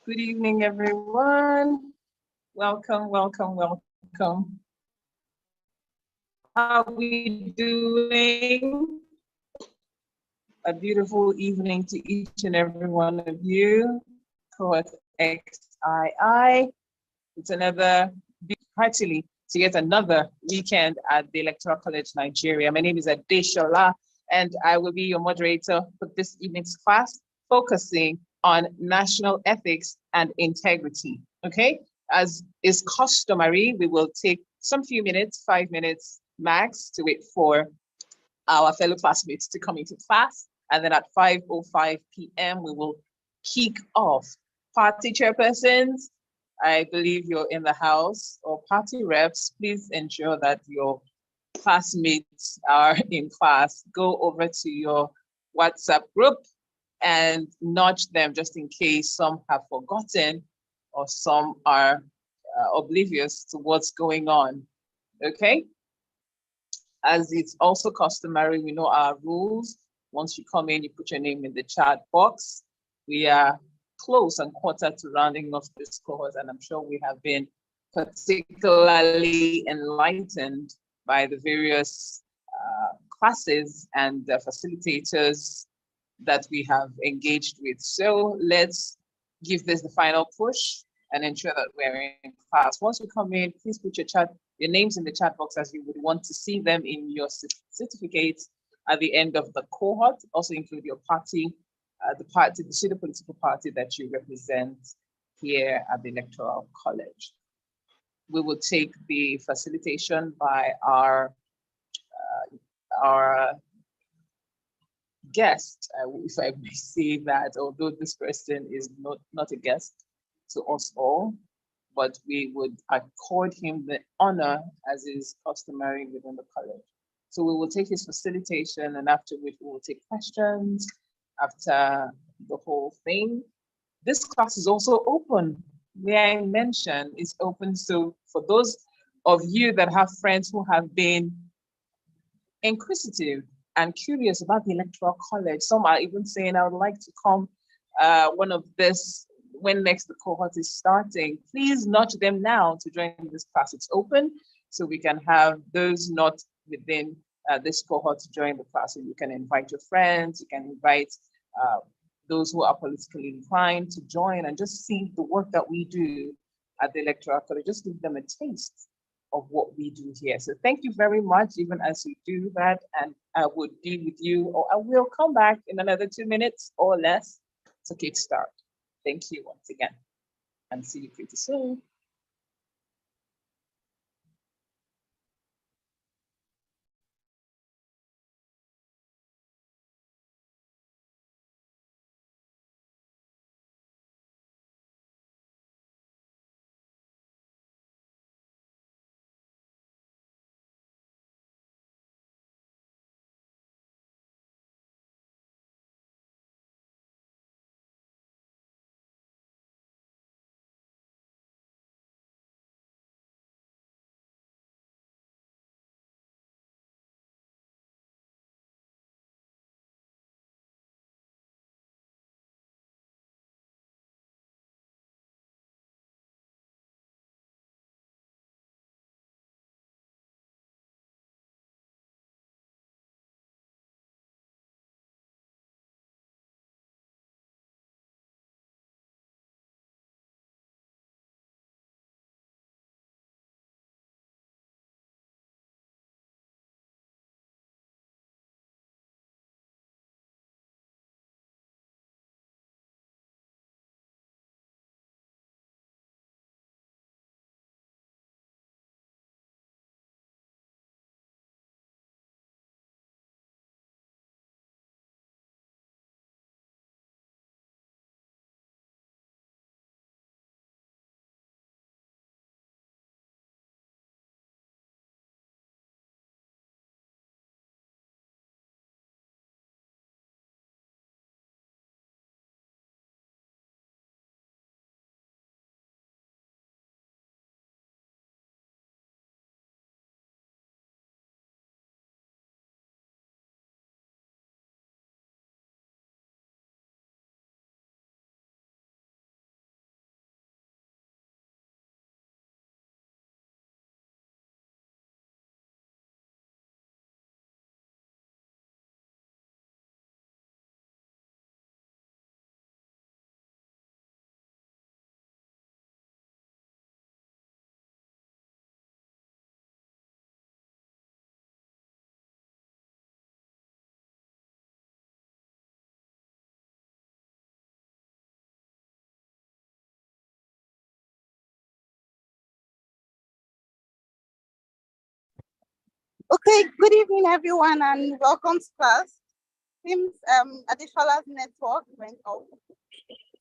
Good evening, everyone. Welcome, welcome, welcome. How are we doing? A beautiful evening to each and every one of you. Cohort XII. It's another, heartily, to yet another weekend at the Electoral College Nigeria. My name is Adeshola, and I will be your moderator for this evening's class, focusing on national ethics and integrity. Okay, as is customary, we will take some few minutes, 5 minutes max, to wait for our fellow classmates to come into class. And then at 5:05 p.m., we will kick off. Party chairpersons, I believe you're in the house, or party reps, please ensure that your classmates are in class. Go over to your WhatsApp group and nudge them just in case some have forgotten or some are oblivious to what's going on. Okay? As it's also customary, we know our rules. Once you come in, you put your name in the chat box. We are close and quarter to rounding off this cohort, and I'm sure we have been particularly enlightened by the various classes and facilitators that we have engaged with. So let's give this the final push and ensure that we're in class. Once you come in, please put your names in the chat box as you would want to see them in your certificates at the end of the cohort. Also include your party, the pseudo political party that you represent here at the Electoral College. We will take the facilitation by our guest, if I may say that, although this person is not a guest to us all, but we would accord him the honor as is customary within the college. So we will take his facilitation, and afterwards we will take questions after the whole thing. This class is also open. May I mention, it's open. So for those of you that have friends who have been inquisitive and curious about the Electoral College, some are even saying, I would like to come when next the cohort is starting. Please nudge them now to join this class. It's open, so we can have those not within this cohort to join the class. So you can invite your friends, you can invite those who are politically inclined to join and just see the work that we do at the Electoral College, just give them a taste of what we do here. So thank you very much, even as you do that, and I would be with you, or I will come back in another 2 minutes or less to kickstart. Thank you once again, and see you pretty soon. Okay, good evening, everyone, and welcome to class. Seems Adishola's network went off.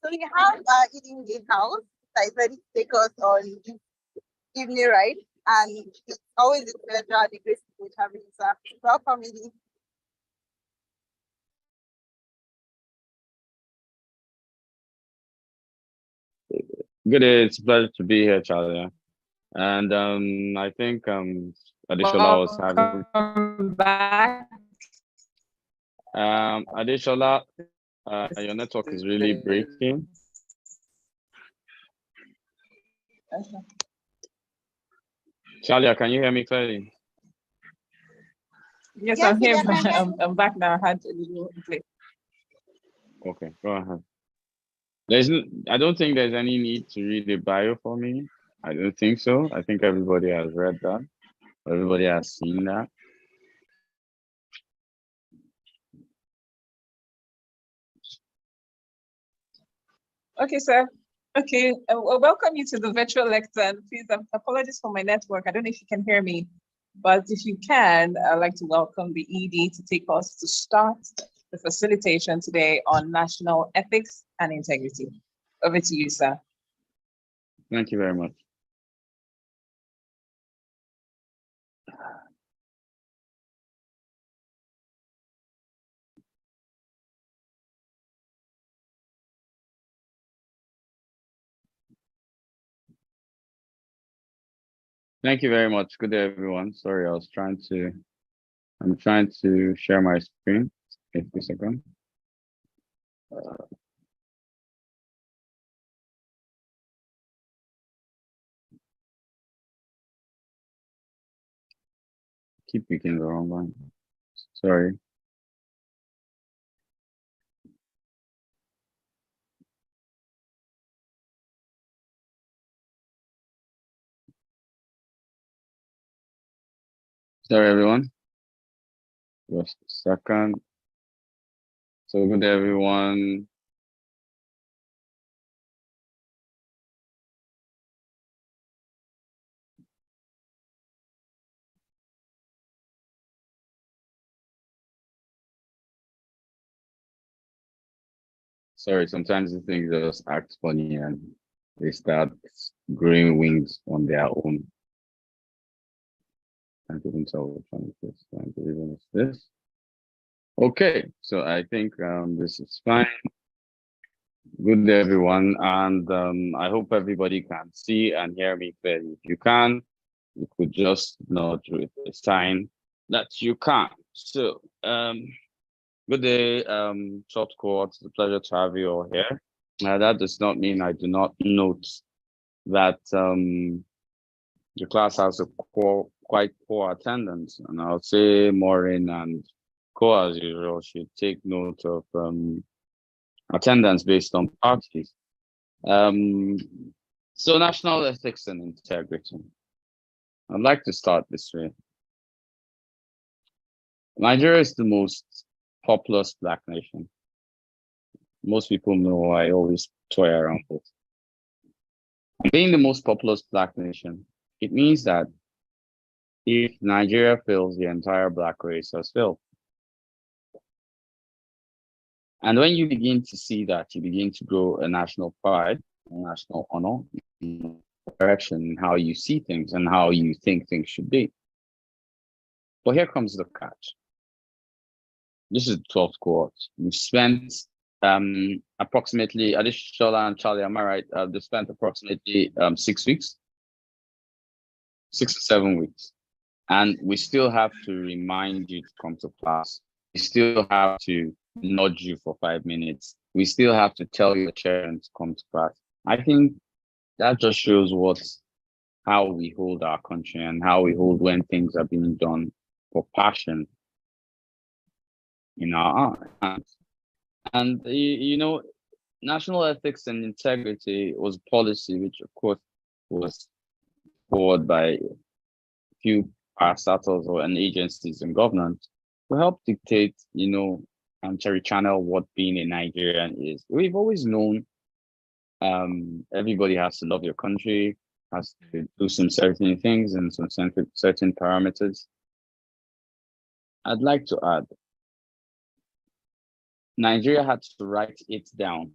So we have Eating the House that is ready to take us on this evening ride, and it's always a pleasure and a great to have you, sir. Welcome, Edie. Good day. It's a pleasure to be here, Charlie. And I think Adishola was having. Welcome back. Adishola, your network is really breaking. Okay. Charlie, can you hear me clearly? Yes, Yes, I'm here. Edie, I can hear you. I'm back now. I had a little glitch. Okay, go ahead. I don't think there's any need to read the bio for me. I don't think so. I think everybody has read that. Everybody has seen that. Okay, sir. Okay, well, welcome you to the virtual lecture. Please, apologies for my network. I don't know if you can hear me, but if you can, I'd like to welcome the ED to take us to start the facilitation today on national ethics and integrity. Over to you, sir. Thank you very much. Thank you very much. Good day, everyone. Sorry, I'm trying to share my screen. Give me a second. Keep picking the wrong one. Sorry. Sorry, everyone. Just a second. So good day, everyone. Sorry, sometimes the things just act funny and they start growing wings on their own. Can't even tell which one it is. I believe it's this. Okay, so I think this is fine. Good day, everyone, and I hope everybody can see and hear me clearly. If you can, you could just nod with a sign that you can. So, good day, short court. It's a pleasure to have you all here. That does not mean I do not note that the class has a quite poor attendance, and I'll say Maureen and Co, as usual, should take note of attendance based on parties. So national ethics and integrity. I'd like to start this way. Nigeria is the most populous Black nation. Most people know I always toy around with. Being the most populous Black nation, it means that if Nigeria fails, the entire Black race has failed. And when you begin to see that, you begin to grow a national pride, a national honor, direction, how you see things and how you think things should be. But here comes the catch. This is the 12th cohort. We've spent approximately, Adishola and Charlie, am I right? They spent approximately 6 weeks, 6 or 7 weeks. And we still have to remind you to come to class. We still have to nudge you for 5 minutes. We still have to tell your children to come to class. I think that just shows how we hold our country and how we hold when things are being done for passion in our hands. And you know, national ethics and integrity was a policy which, of course, was forward by a few parastatals or agencies in government to help dictate, and cherry channel what being a Nigerian is. We've always known everybody has to love your country, has to do some certain things and some certain parameters. I'd like to add, Nigeria had to write it down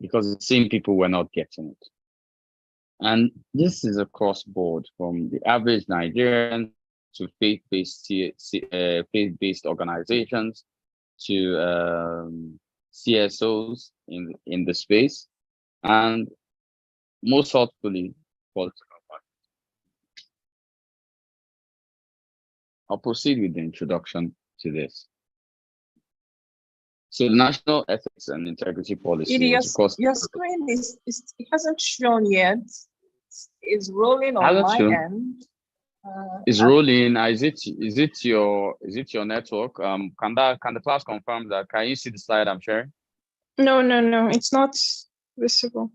because the same people were not getting it. And this is across board, from the average Nigerian to faith-based organizations to CSOs in the space, and most thoughtfully, political parties. I'll proceed with the introduction to this. So the National Ethics and Integrity Policy was, of course, your screen it hasn't shown yet. It's rolling on my end. It's rolling. Is it your network? Can the class confirm that? Can you see the slide I'm sharing? No, it's not visible.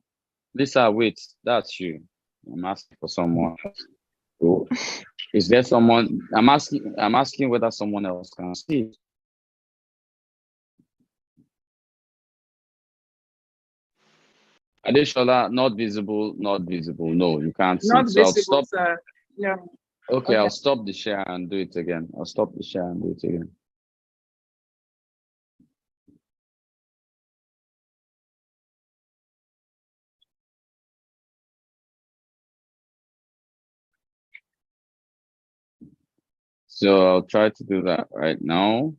Lisa, wait, that's you. I'm asking for someone else. So, is there someone? I'm asking whether someone else can see it. Adeshola, not visible. No, you can't see. Not So visible, I'll stop. sir. No. Okay, I'll stop the share and do it again. So I'll try to do that right now.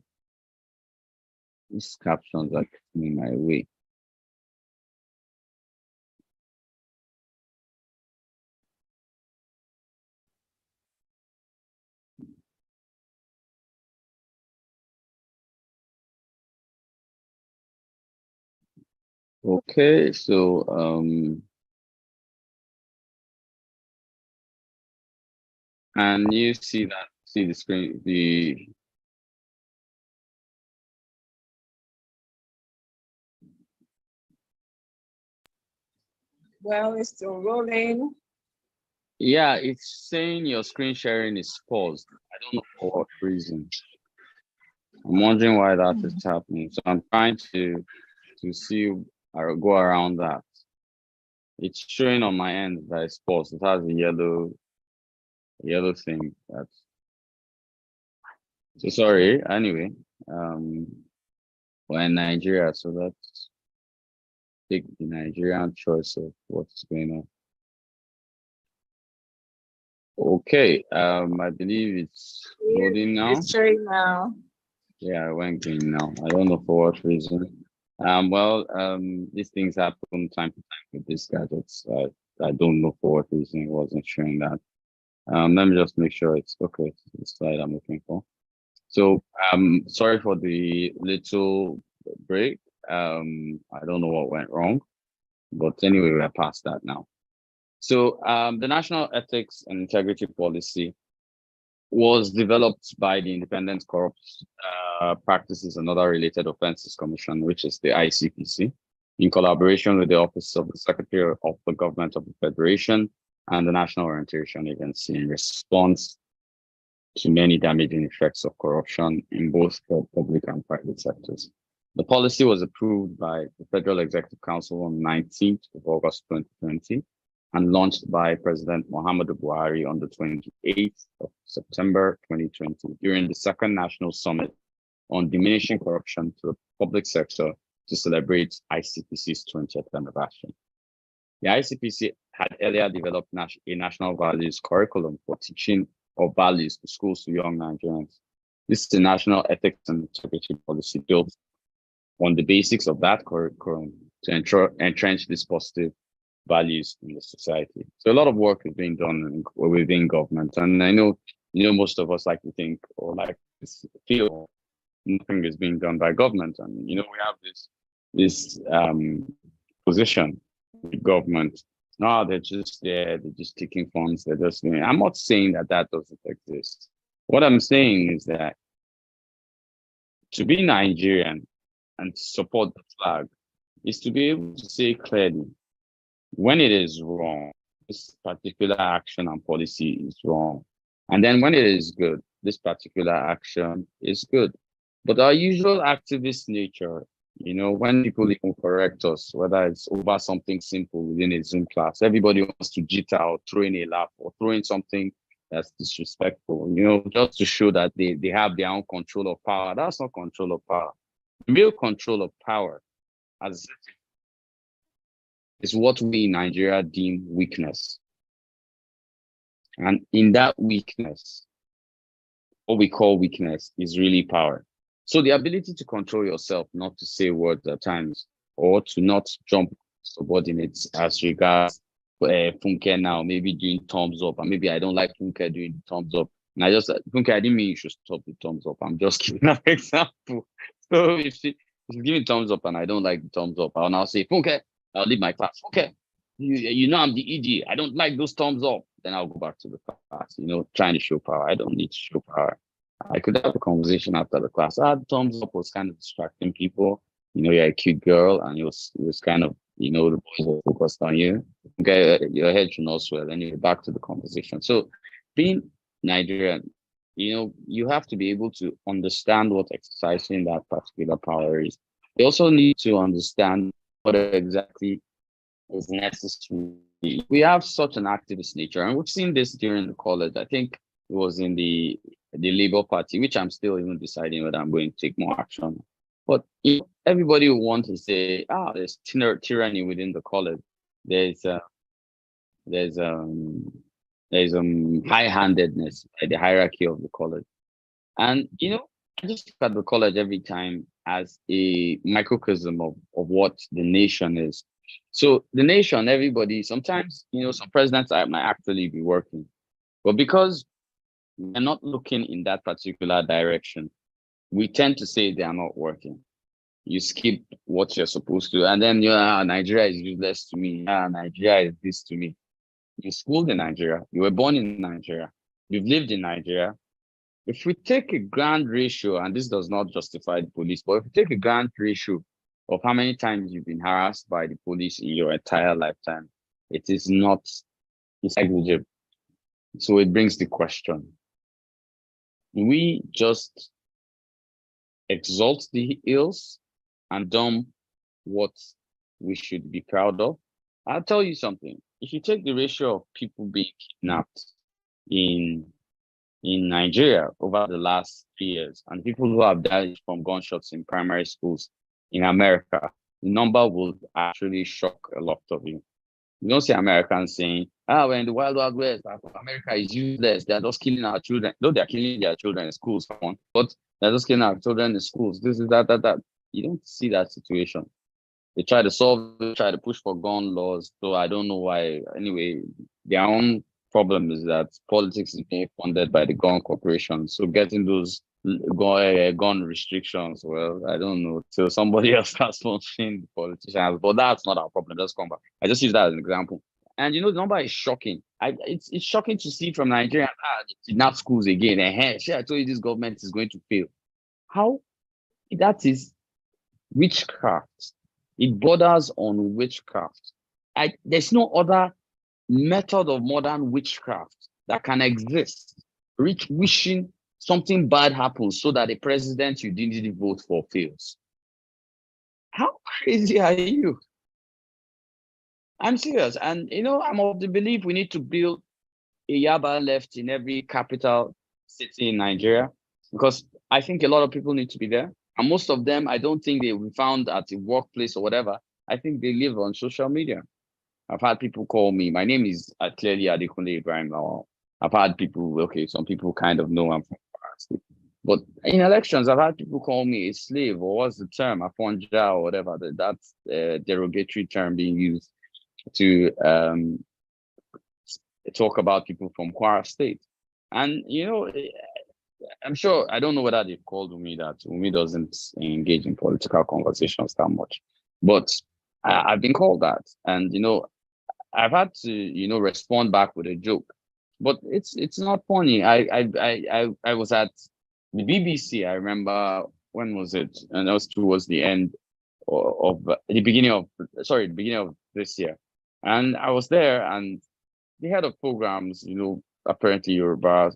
These captions are getting in my way. Okay, so and you see the screen, Well, it's still rolling. Yeah, it's saying your screen sharing is paused. I don't know for what reason. I'm wondering why that is happening. So I'm trying to see or go around that. It's showing on my end that it's paused. It has a yellow thing. That's so sorry. Anyway, we're in Nigeria, so let's take the Nigerian choice of what's going on. Okay, I believe it's loading now. It's showing now. Yeah, I went green now. I don't know for what reason. These things happen time to time with these gadgets. I don't know for what reason it wasn't showing that. Let me just make sure it's okay. It's the slide I'm looking for. So, sorry for the little break. I don't know what went wrong, but anyway, we're past that now. So, the National Ethics and Integrity Policy was developed by the Independent Corrupt Practices and Other Related Offences Commission, which is the ICPC, in collaboration with the Office of the Secretary of the Government of the Federation and the National Orientation Agency, in response to many damaging effects of corruption in both public and private sectors. The policy was approved by the Federal Executive Council on 19th of August 2020 and launched by President Muhammadu Buhari on the 28th of September 2020 during the second National Summit on Diminishing Corruption to the Public Sector to celebrate ICPC's 20th anniversary. The ICPC had earlier developed a national values curriculum for teaching of values to schools to young Nigerians. This is the National Ethics and Integrity Policy built on the basics of that curriculum to entrench these positive values in the society. So a lot of work is being done within government, and I know most of us like to think or like to feel nothing is being done by government, and we have this position with government. No, they're just there, they're just taking funds, they're just doing. I'm not saying that doesn't exist. What I'm saying is that to be Nigerian and support the flag is to be able to say clearly when it is wrong, this particular action and policy is wrong. And then when it is good, this particular action is good. But our usual activist nature, when people even correct us, whether it's over something simple within a Zoom class, everybody wants to jitter or throw in a laugh or throw in something That's disrespectful. You know, just to show that they have their own control of power. That's not control of power. Real control of power as is what we in Nigeria deem weakness. And in that weakness, what we call weakness is really power. So the ability to control yourself, not to say words at times, or to not jump subordinates as regards Funke now, maybe doing thumbs up, and maybe I don't like Funke doing the thumbs up. And I just, Funke, I didn't mean you should stop the thumbs up. I'm just giving an example. So if she's giving thumbs up and I don't like the thumbs up, I'll now say, Funke, I'll leave my class. Okay, you know I'm the ED. I don't like those thumbs up. Then I'll go back to the class, you know, trying to show power. I don't need to show power. I could have a conversation after the class. The thumbs up was kind of distracting people. You know, you're a cute girl, and it was kind of, you know, the boys were focused on you. Okay, your head should not swell, and you're back to the conversation. So, being Nigerian, you know, you have to be able to understand what exercising that particular power is. You also need to understand what exactly is necessary. We have such an activist nature, and we've seen this during the college. I think it was in the Labour Party, which I'm still even deciding whether I'm going to take more action. But you know, everybody will want to say, there's tyranny within the college. There's high-handedness by the hierarchy of the college. And you know, I just look at the college every time as a microcosm of what the nation is. So the nation, everybody, sometimes, you know, some presidents might actually be working, but because we're not looking in that particular direction, we tend to say they are not working. You skip what you're supposed to, and then Nigeria is useless to me. Nigeria is this to me. You schooled in Nigeria, you were born in Nigeria, you've lived in Nigeria. If we take a grand ratio, and this does not justify the police, but if we take a grand ratio of how many times you've been harassed by the police in your entire lifetime, it is not, it's negligible. So it brings the question. We just exalt the ills and dump what we should be proud of. I'll tell you something. If you take the ratio of people being kidnapped in Nigeria over the last 3 years and people who have died from gunshots in primary schools in America, the number will actually shock a lot of you. You don't see Americans saying, we're in the wild, wild west, America is useless, they're just killing our children. No, they're killing their children in schools, but they're just killing our children in schools. This is that. You don't see that situation. They try to solve it, try to push for gun laws. So I don't know why. Anyway, their own problem is that politics is being funded by the gun corporation. So getting those gun restrictions, well, I don't know, till somebody else starts sponsoring the politicians. But that's not our problem. Let's come back. I just use that as an example. And you know, the number is shocking. It's shocking to see from Nigeria, not schools again. I told you this government is going to fail. How? That is witchcraft. It borders on witchcraft. There's no other method of modern witchcraft that can exist. Wishing something bad happens so that the president you didn't vote for fails. How crazy are you? I'm serious. And you know, I'm of the belief we need to build a Yaba left in every capital city in Nigeria, because I think a lot of people need to be there. And most of them, I don't think they will be found at a workplace or whatever. I think they live on social media. I've had people call me. My name is clearly Adekunle Ibrahim. I've had people, some people kind of know I'm from Kwara State. But in elections, I've had people call me a slave, or what's the term, Afonja, or whatever. That's a derogatory term being used to talk about people from Kwara State. And, you know, I'm sure, I don't know whether they've called Umi that. Umi doesn't engage in political conversations that much. But I've been called that. And, you know, I've had to, you know, respond back with a joke. But it's not funny. I was at the BBC, I remember, when was it? And that was towards the end of the beginning of this year. And I was there, and the head of programs, you know, apparently Yoruba,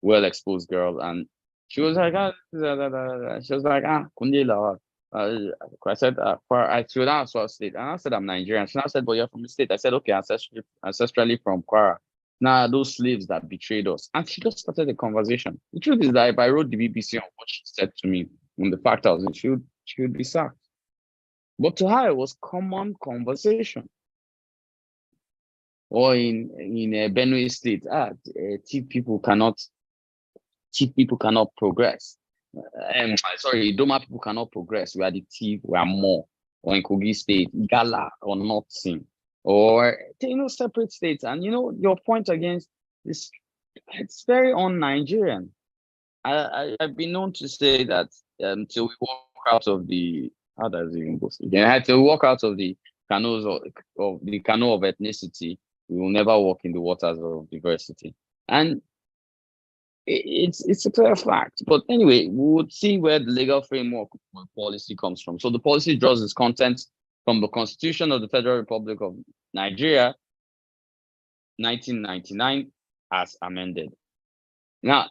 well-exposed girl, and she was like, Kundila. I said, I should ask what state, and I said I'm Nigerian. She now said, but you're from the state. I said, okay, ancestrally from Kwara. Now those slaves that betrayed us. And she just started a conversation. The truth is that if I wrote the BBC on what she said to me on the fact house, she would be sacked. But to her, it was common conversation. Or in Benue State, chief people cannot progress. Sorry, Doma people cannot progress. We are the chief, we are more. Or in Kogi State, Gala or nothing. Or separate states. And your point against this, it's very un-Nigerian. I've been known to say that until we walk out of the how does it even go? Then to walk out of the canoes of the canoe of ethnicity, we will never walk in the waters of diversity. And it's a clear fact. But anyway, we would see where the legal framework of policy comes from. So the policy draws its content from the Constitution of the Federal Republic of Nigeria, 1999, as amended. Now,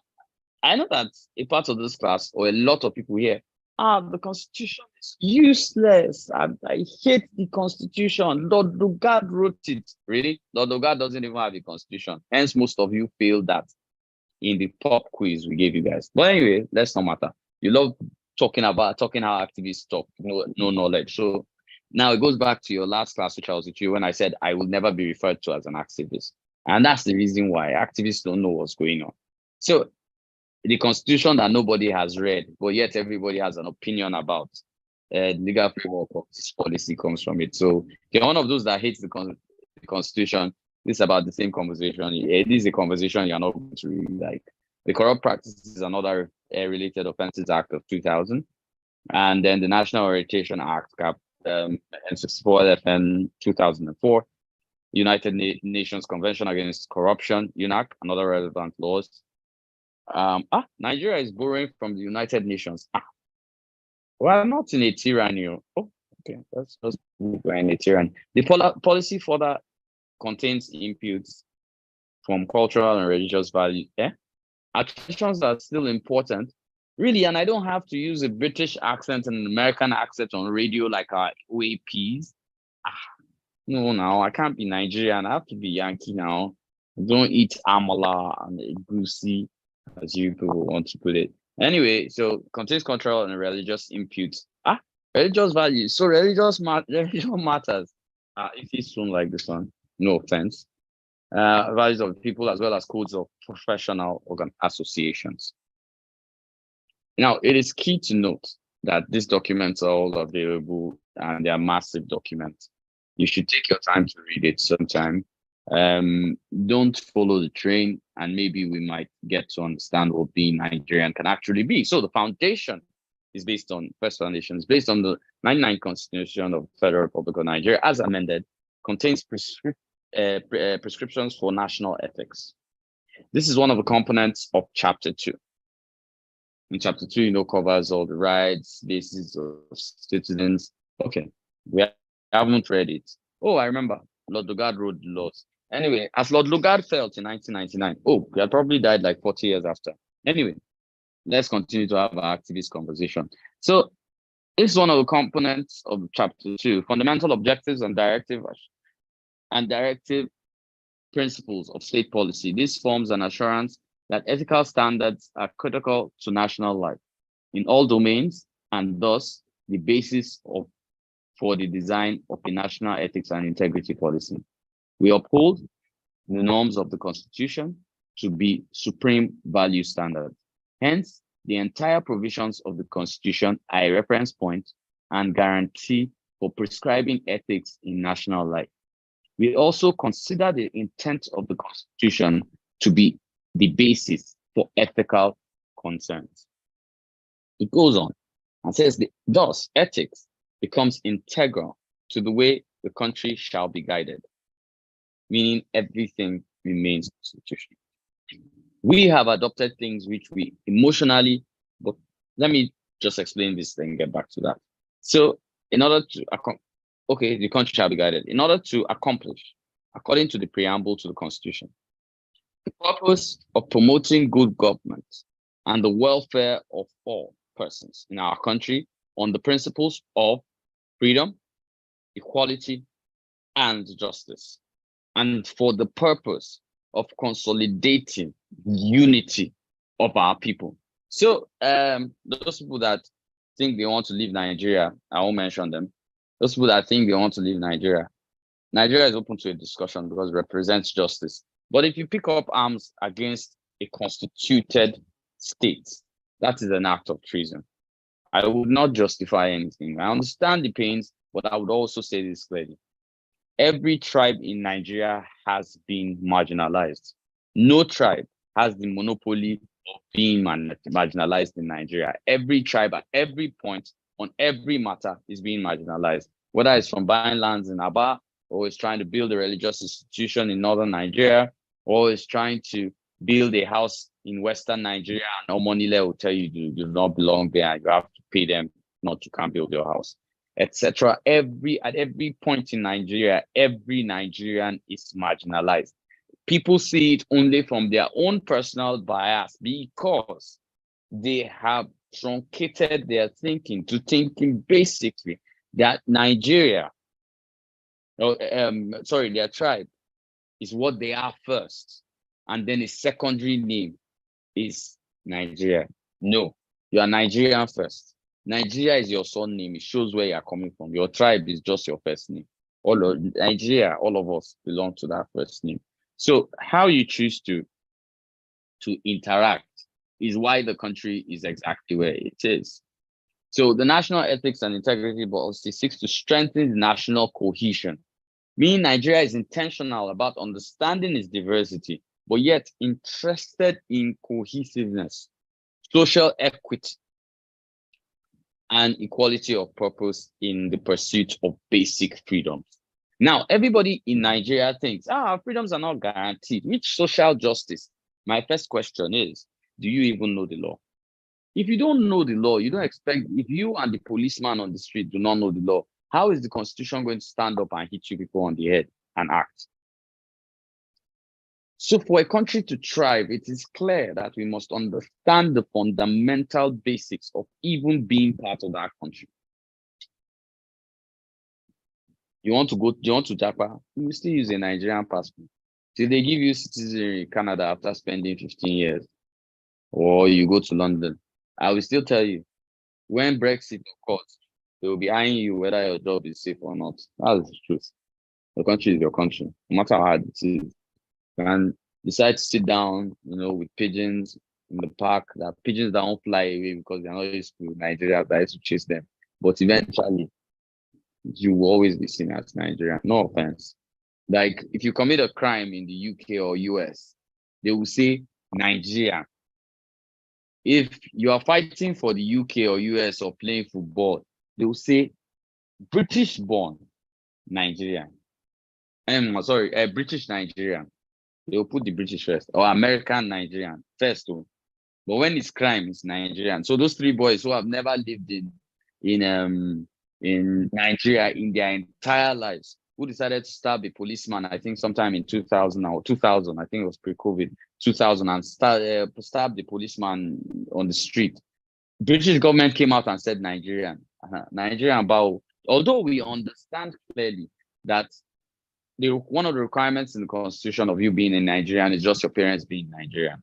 I know that a part of this class, or a lot of people here, the Constitution is useless. I hate the Constitution. Lord Lugard wrote it. Really? Lord Lugard doesn't even have a Constitution. Hence, most of you failed that in the pop quiz we gave you guys. But anyway, that's no matter. You love talking how activists talk, no knowledge. So now it goes back to your last class, which I was with you when I said I will never be referred to as an activist. And that's the reason why activists don't know what's going on. So the Constitution that nobody has read, but yet everybody has an opinion about, the legal framework of this policy comes from it. So you're one of those that hates the Constitution. This is about the same conversation. It is a conversation you're not going to really like. The Corrupt Practices and Other Related Offences Act of 2000, and then the National Orientation Act, N64 FN 2004, United Nations Convention Against Corruption, UNAC, and other relevant laws. Nigeria is borrowing from the United Nations. We're not in a tyranny. Oh, okay, let's we're in a tyranny. The policy further contains inputs from cultural and religious values. Traditions are still important, really, and I don't have to use a British accent and an American accent on radio like our OAPs. No, now I can't be Nigerian. I have to be Yankee now. I don't eat amala and egusi, as you people want to put it. Anyway, so contains cultural and religious inputs. Religious values. So religion matters. If you soon like this one, no offense. Values of people as well as codes of professional associations. Now, it is key to note that these documents are all available and they are massive documents. You should take your time to read it sometime. Don't follow the train, and maybe we might get to understand what being Nigerian can actually be. So the foundation is based on, first foundation is based on the 99 Constitution of the Federal Republic of Nigeria, as amended, contains prescriptions for national ethics. This is one of the components of Chapter 2. In Chapter 2, covers all the rights, basis of citizens. Okay, we haven't read it. Oh, I remember, Lord Lugard wrote the laws. Anyway, as Lord Lugard felt in 1999, he had probably died like 40 years after. Anyway, let's continue to have an activist conversation. So this is one of the components of Chapter 2, fundamental objectives and directive principles of state policy. This forms an assurance that ethical standards are critical to national life in all domains, and thus the basis for the design of a national ethics and integrity policy. We uphold the norms of the Constitution to be supreme value standards. Hence, the entire provisions of the Constitution are a reference point and guarantee for prescribing ethics in national life. We also consider the intent of the Constitution to be the basis for ethical concerns. It goes on and says, thus, ethics becomes integral to the way the country shall be guided, meaning everything remains constitutional. We have adopted things which we emotionally, but let me just explain this thing, get back to that. So in order to, the country shall be guided. In order to accomplish, according to the preamble to the Constitution, the purpose of promoting good government and the welfare of all persons in our country on the principles of freedom, equality, and justice. And for the purpose of consolidating unity of our people. So those people that think they want to leave Nigeria, I won't mention them. Those people that think they want to leave Nigeria is open to a discussion because it represents justice. But if you pick up arms against a constituted state, that is an act of treason. I would not justify anything. I understand the pains, but I would also say this clearly. Every tribe in Nigeria has been marginalized. No tribe has the monopoly of being marginalized in Nigeria. Every tribe at every point on every matter is being marginalized, whether it's from buying lands in Aba, or it's trying to build a religious institution in northern Nigeria, or it's trying to build a house in western Nigeria, and Omonile will tell you you do not belong there, you have to pay them, not you can't build your house, etc. At every point in Nigeria, every Nigerian is marginalized. People see it only from their own personal bias because they have truncated their thinking to thinking basically that Nigeria, their tribe is what they are first, and then a secondary name is Nigeria. No, you are Nigerian first. Nigeria is your surname. It shows where you are coming from. Your tribe is just your first name. All of Nigeria, all of us belong to that first name. So how you choose to interact is why the country is exactly where it is. So the National Ethics and Integrity Policy seeks to strengthen the national cohesion, meaning Nigeria is intentional about understanding its diversity, but yet interested in cohesiveness, social equity, and equality of purpose in the pursuit of basic freedoms. Now, everybody in Nigeria thinks, our freedoms are not guaranteed. Which social justice? My first question is, do you even know the law? If you don't know the law, you don't expect, if you and the policeman on the street do not know the law, how is the Constitution going to stand up and hit you people on the head and act? So for a country to thrive, it is clear that we must understand the fundamental basics of even being part of that country. You want to Japan, you will still use a Nigerian passport. Till they give you citizenship in Canada after spending 15 years, or you go to London. I will still tell you, when Brexit occurs, they will be eyeing you whether your job is safe or not. That's the truth. The country is your country, no matter how hard it is. And decide to sit down, with pigeons in the park. That pigeons that won't fly away because they're not used to Nigeria, that used to chase them. But eventually, you will always be seen as Nigerian. No offense. Like if you commit a crime in the UK or US, they will say Nigeria. If you are fighting for the UK or US or playing football, they will say British born Nigerian. British Nigerian. They will put the British first, or American Nigerian first. But when it's crime, it's Nigerian. So those three boys who have never lived in Nigeria in their entire lives, who decided to stab a policeman, I think sometime in 2000, I think it was pre-COVID, 2000, and stab the policeman on the street. British government came out and said Nigerian. Nigerian, but although we understand clearly that one of the requirements in the Constitution of you being a Nigerian is just your parents being Nigerian.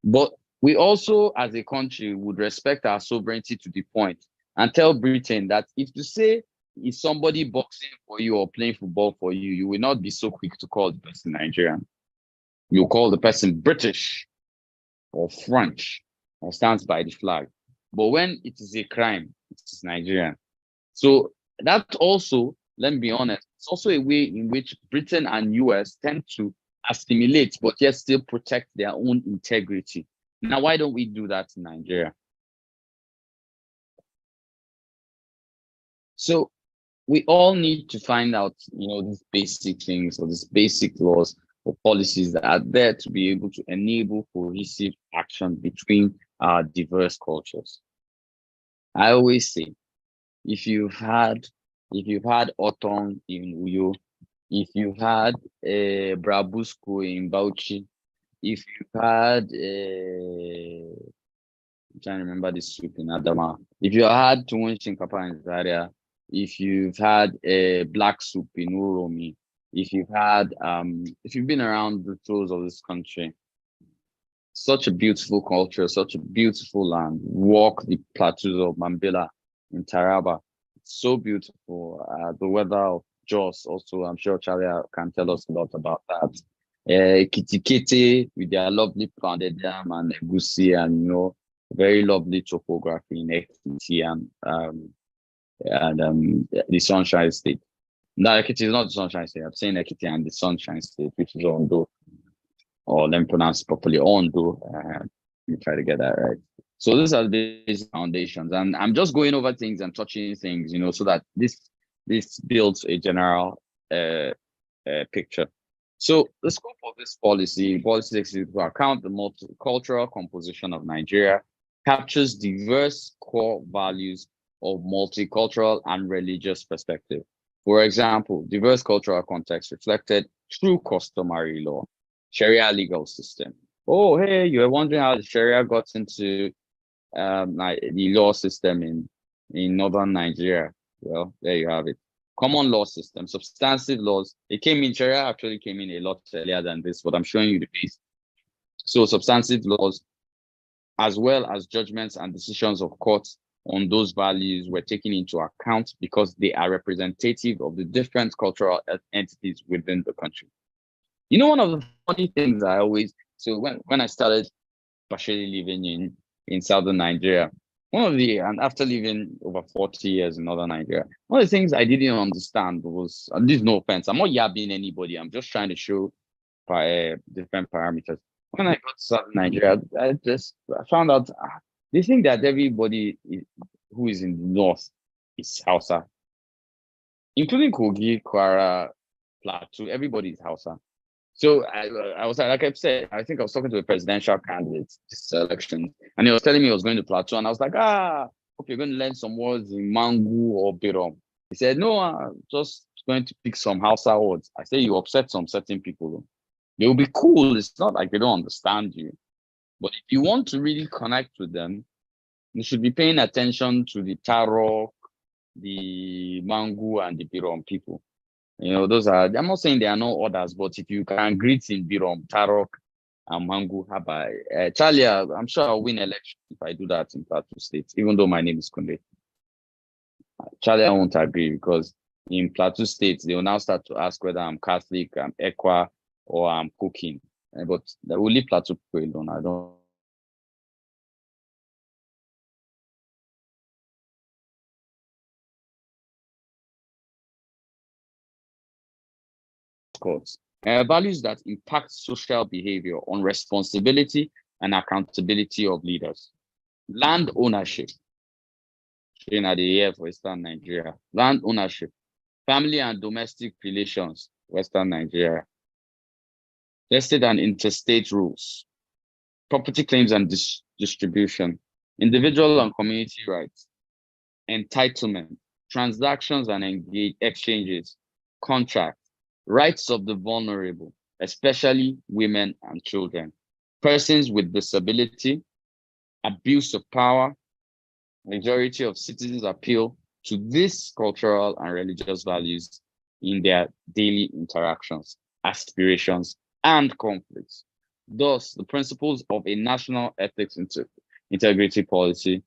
But we also, as a country, would respect our sovereignty to the point and tell Britain that if to say is somebody boxing for you or playing football for you, you will not be so quick to call the person Nigerian. You call the person British or French or stands by the flag. But when it is a crime, it is Nigerian. So that also, let me be honest, it's also a way in which Britain and US tend to assimilate, but yet still protect their own integrity. Now, why don't we do that in Nigeria? So we all need to find out, these basic things or these basic laws or policies that are there to be able to enable cohesive action between our diverse cultures. I always say, if you've had Otong in Uyo, if you've had Brabusco in Bauchi, if you've had I'm trying to remember this soup in Adama, if you had Tuwon Shinkapa in Zaria, if you've had a black soup in Uromi, if you've been around the shores of this country, such a beautiful culture, such a beautiful land. Walk the plateaus of Mambila in Taraba. It's so beautiful. The weather of Jos also, I'm sure Charlie can tell us a lot about that. Kitikete with their lovely pounded yam and egusi, and very lovely topography in Ekiti and the Sunshine State. No, Ekiti is not the Sunshine State. I'm saying Ekiti and the Sunshine State, which is Ondo, or let me pronounce it properly, Ondo. Let me try to get that right. So these are the basic foundations, and I'm just going over things and touching things, so that this builds a general picture. So the scope of this policy takes into account the multicultural composition of Nigeria, captures diverse core values of multicultural and religious perspective. For example, diverse cultural context reflected through customary law, Sharia legal system. Oh, hey, you were wondering how the Sharia got into the law system in northern Nigeria. Well, there you have it. Common law system, substantive laws. Sharia actually came in a lot earlier than this, but I'm showing you the base. So substantive laws, as well as judgments and decisions of courts on those values, were taken into account because they are representative of the different cultural entities within the country. One of the funny things when I started partially living in southern Nigeria, and after living over 40 years in northern Nigeria, one of the things I didn't understand was, and this is no offense, I'm not yabbing anybody, I'm just trying to show different parameters. When I got to southern Nigeria, I found out they think that everybody who is in the north is Hausa, including Kogi, Kwara, Plateau, everybody is Hausa. So I was like I said, I think I was talking to a presidential candidate this election, and he was telling me he was going to Plateau, and I was like, hope you're going to learn some words in Mangu or Birom. He said, no, I'm just going to pick some Hausa words. I said, you upset some certain people. They'll be cool. It's not like they don't understand you. But if you want to really connect with them, you should be paying attention to the Tarok, the Mangu, and the Birom people. Those are, I'm not saying there are no others, but if you can greet in Birom, Tarok, and Mangu, Habai. Charlie, I'm sure I'll win election if I do that in Plateau State, even though my name is Kunde. Charlie, I won't agree, because in Plateau State, they will now start to ask whether I'm Catholic, I'm Ekwa, or I'm cooking. But we'll leave Plateau people alone. I don't. Values that impact social behavior on responsibility and accountability of leaders. Land ownership. In the year for Western Nigeria. Land ownership. Family and domestic relations, Western Nigeria. Vested and interstate rules. Property claims and distribution. Individual and community rights. Entitlement. Transactions and exchanges. Contract. Rights of the vulnerable, especially women and children. Persons with disability. Abuse of power. Majority of citizens appeal to these cultural and religious values in their daily interactions, aspirations, and conflicts. Thus, the principles of a national ethics integrity policy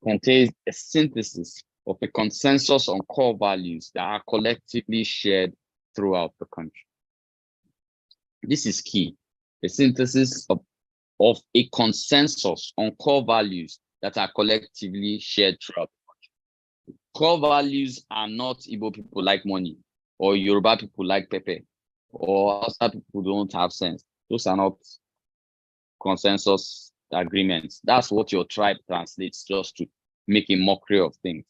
contains a synthesis of a consensus on core values that are collectively shared throughout the country. This is key. A synthesis of a consensus on core values that are collectively shared throughout the country. Core values are not Igbo people like money, or Yoruba people like Pepe, or Hausa people don't have sense. Those are not consensus agreements. That's what your tribe translates just to make a mockery of things.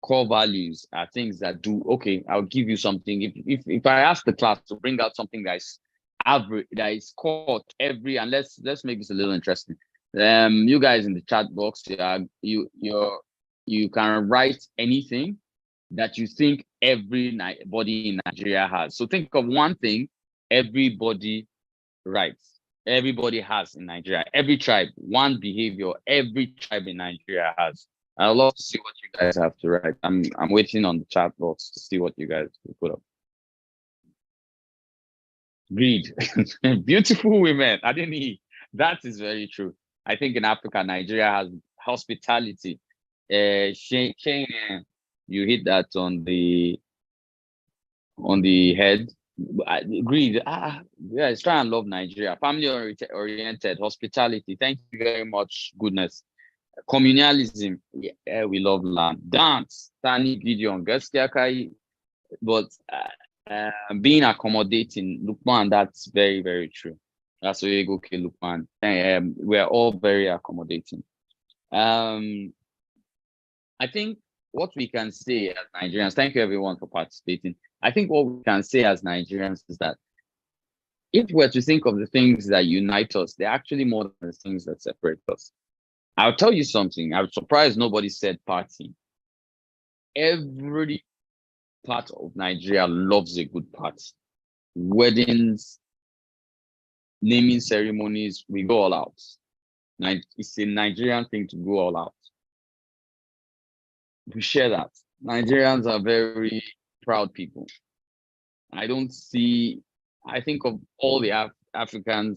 Core values are things that do, okay, I'll give you something. If I ask the class to bring out something that is average, that is caught every, and let's make this a little interesting. You guys in the chat box, you can write anything that you think everybody in Nigeria has. So think of one thing everybody writes, everybody has in Nigeria. Every tribe, one behavior every tribe in Nigeria has. I'd love to see what you guys have to write. I'm waiting on the chat box to see what you guys will put up. Greed. Beautiful women. I didn't eat. That is very true. I think in Africa, Nigeria has hospitality. Shane, you hit that on the head. Greed. Yeah, it's try and love Nigeria. Family oriented, hospitality. Thank you very much. Goodness. Communalism. Yeah, we love land. Dance. Tani Gideon. But being accommodating, Lukman, that's very, very true. That's where you go, okay, Lukman. We're all very accommodating. I think what we can say as Nigerians, thank you everyone for participating. I think what we can say as Nigerians is that if we're to think of the things that unite us, they're actually more than the things that separate us. I'll tell you something. I'm surprised nobody said party. Every part of Nigeria loves a good party. Weddings, naming ceremonies, we go all out. It's a Nigerian thing to go all out. We share that. Nigerians are very proud people. I think of all the African,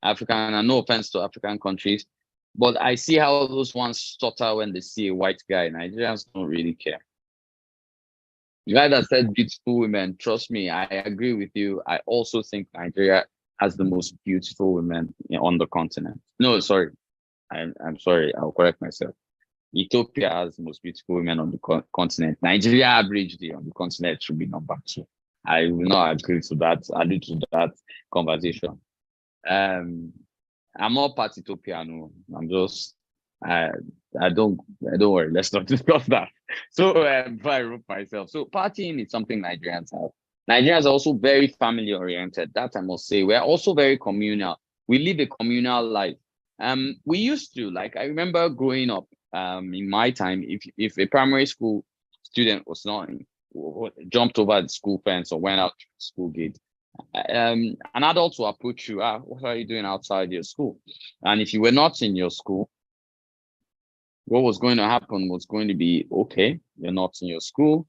and no offense to African countries, but I see how those ones stutter when they see a white guy. Nigerians don't really care. The guy that said beautiful women, trust me, I agree with you. I also think Nigeria has the most beautiful women on the continent. No, sorry. I'm sorry. I'll correct myself. Ethiopia has the most beautiful women on the continent. Nigeria averagely on the continent should be number 2. I will not agree to that. I agree to that conversation. I'm not part Ethiopian. I'm just I don't worry. Let's not discuss that. So if I wrote myself, so partying is something Nigerians have. Nigerians are also very family oriented. That I must say. We're also very communal. We live a communal life. We used to, like, I remember growing up. In my time, if a primary school student was not jumped over the school fence or went out to the school gate, an adult will approach you. What are you doing outside your school? And if you were not in your school, what was going to happen was going to be, okay, you're not in your school.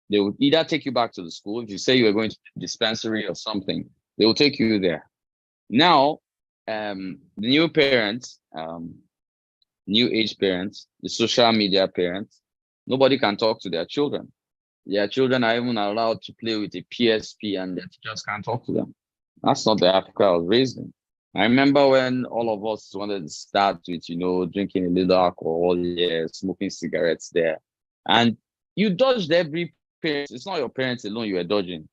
They would either take you back to the school. If you say you were going to the dispensary or something, they will take you there. Now, the new parents, new age parents, the social media parents, nobody can talk to their children. Their children are even allowed to play with a PSP and their teachers can't talk to them. That's not the Africa I was raised in. I remember when all of us wanted to start with, drinking a little alcohol, smoking cigarettes there. And you dodged every parent. It's not your parents alone you were dodging.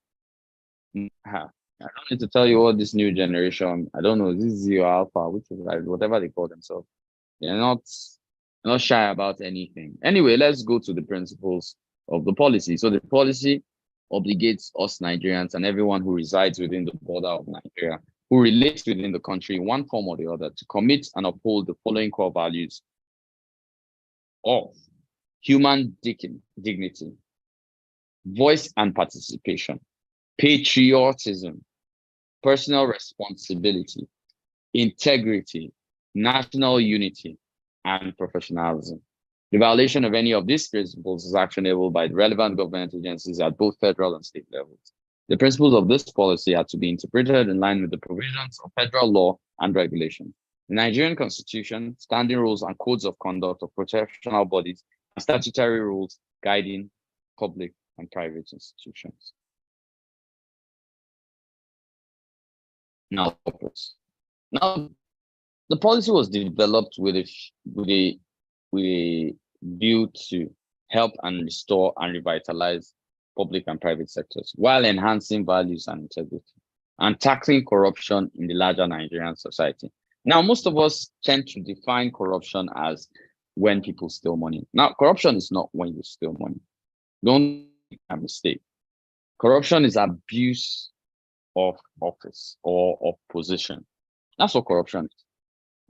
I don't need to tell you what this new generation, I don't know, this is your alpha, which is like whatever they call themselves. They're not shy about anything. Anyway, let's go to the principles of the policy. So the policy obligates us Nigerians and everyone who resides within the border of Nigeria, who relates within the country in one form or the other, to commit and uphold the following core values of human dignity, voice and participation, patriotism, personal responsibility, integrity, national unity, and professionalism. The violation of any of these principles is actionable by the relevant government agencies at both federal and state levels. The principles of this policy are to be interpreted in line with the provisions of federal law and regulation, the Nigerian Constitution, standing rules and codes of conduct of professional bodies, and statutory rules guiding public and private institutions. Now, the policy was developed with a view to help and restore and revitalize public and private sectors while enhancing values and integrity and tackling corruption in the larger Nigerian society. Now, most of us tend to define corruption as when people steal money. Now, corruption is not when you steal money. Don't make a mistake. Corruption is abuse of office or of position. That's what corruption is.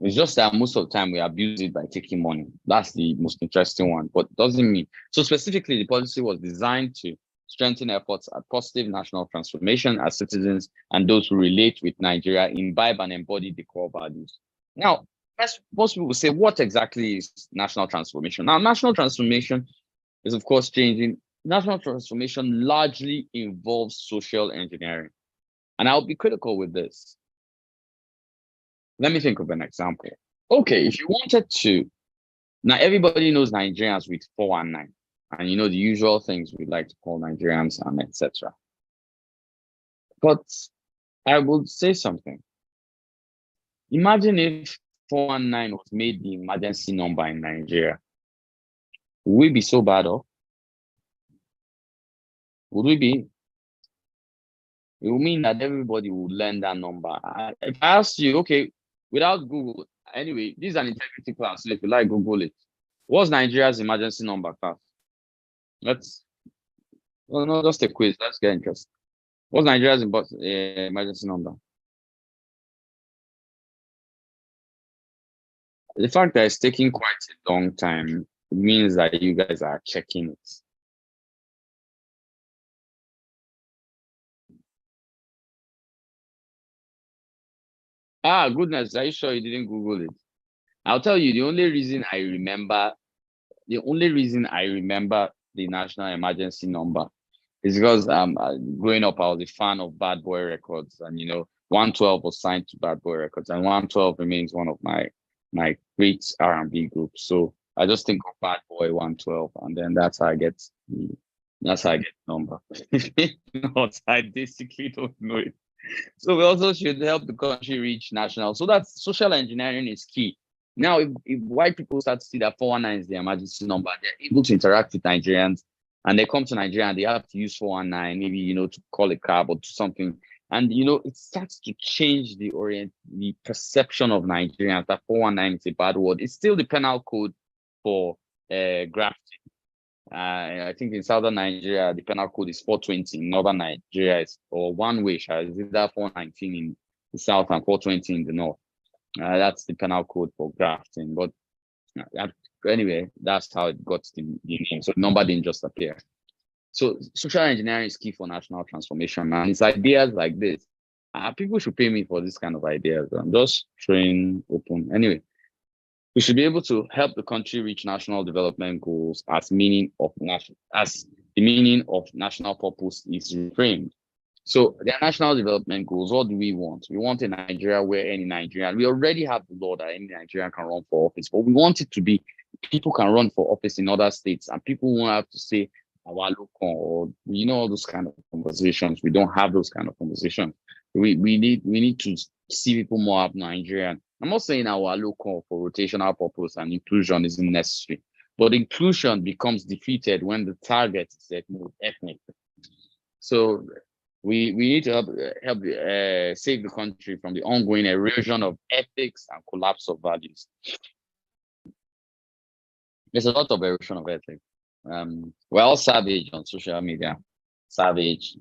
It's just that most of the time we abuse it by taking money. That's the most interesting one, but it doesn't mean. So specifically, the policy was designed to strengthen efforts at positive national transformation as citizens and those who relate with Nigeria imbibe and embody the core values. Now, most people say, what exactly is national transformation? Now, national transformation is, of course, changing. National transformation largely involves social engineering. And I'll be critical with this. Let me think of an example. Okay, if you wanted to, now everybody knows Nigerians with 419, and you know the usual things we like to call Nigerians and etc. But I would say something. Imagine if 419 was made the emergency number in Nigeria. Would we be so bad off? Would we be? It would mean that everybody would learn that number. If I ask you, okay, without Google, anyway, this is an integrity class, so if you like, Google it. What's Nigeria's emergency number, class? Well, no, just a quiz. Let's get interested. What's Nigeria's emergency number? The fact that it's taking quite a long time means that you guys are checking it. Ah, goodness, are you sure you didn't Google it? I'll tell you, the only reason I remember the national emergency number is because growing up, I was a fan of Bad Boy Records, and 112 was signed to Bad Boy Records, and 112 remains one of my great R&B groups. So I just think of Bad Boy 112, and then that's how I get the number. Not, I basically don't know it. So we also should help the country reach national. So that's social engineering is key. Now, if white people start to see that 419 is the emergency number, they're able to interact with Nigerians, and they come to Nigeria and they have to use 419, maybe, to call a cab or do something. And, it starts to change the perception of Nigerians that 419 is a bad word. It's still the penal code for grafting. I think in southern Nigeria, the penal code is 420. In northern Nigeria, or one way, is either 419 in the south and 420 in the north. That's the penal code for grafting. But anyway, that's how it got the name. So the number didn't just appear. So social engineering is key for national transformation. And it's ideas like this. People should pay me for this kind of ideas. I'm just throwing open. Anyway, we should be able to help the country reach national development goals as the meaning of national purpose is reframed. So the national development goals, what do we want? We want a Nigeria where any Nigerian, we already have the law that any Nigerian can run for office, but we want it to be people can run for office in other states, and people won't have to say our local, or all those kind of conversations. We don't have those kind of conversations. We need to see people more up Nigerian. I'm not saying our local for rotational purpose and inclusion isn't necessary, but inclusion becomes defeated when the target is ethnic. So we need to help save the country from the ongoing erosion of ethics and collapse of values. There's a lot of erosion of ethics. We're all savage on social media, savage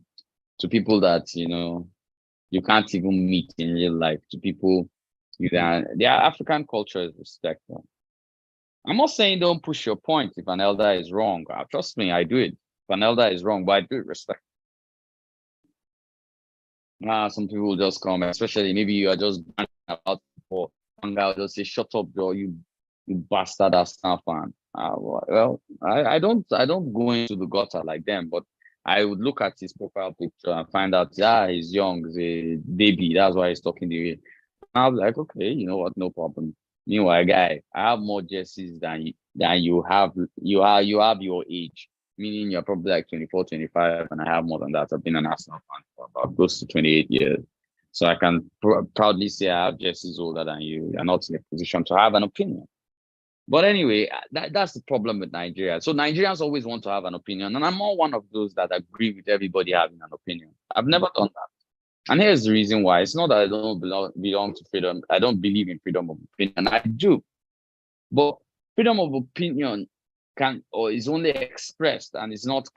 to people that you can't even meet in real life, to people their African culture is respectful. I'm not saying don't push your point if an elder is wrong. Trust me, I do it. If an elder is wrong, but I do it respect. Some people will just come, especially maybe you are just about for one guy will just say, "Shut up, bro, you bastard ass fan." Well, I don't go into the gutter like them, but I would look at his profile picture and find out, he's young, he's a baby. That's why he's talking the way. I was like, okay, you know what, no problem. Meanwhile, guy, I have more jerseys than you have. You have your age, meaning you're probably like 24, 25, and I have more than that. I've been an Arsenal fan for about close to 28 years. So I can proudly say I have jerseys older than you. You're not in a position to have an opinion. But anyway, that's the problem with Nigeria. So Nigerians always want to have an opinion. And I'm not one of those that agree with everybody having an opinion. I've never done that. And here's the reason why. It's not that I don't belong to freedom. I don't believe in freedom of opinion. I do. But freedom of opinion is only expressed, and it's not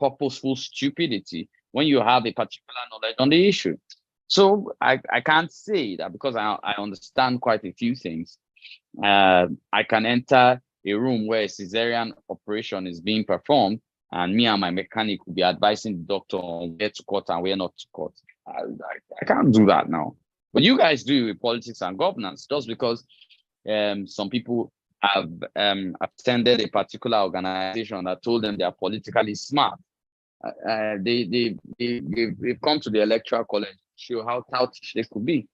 purposeful stupidity when you have a particular knowledge on the issue. So I can't say that because I understand quite a few things. I can enter a room where a cesarean operation is being performed, and me and my mechanic will be advising the doctor on where to cut and where not to cut. I can't do that now. But you guys do with politics and governance just because some people have attended a particular organization that told them they are politically smart. They've come to the electoral college to show how touchy they could be,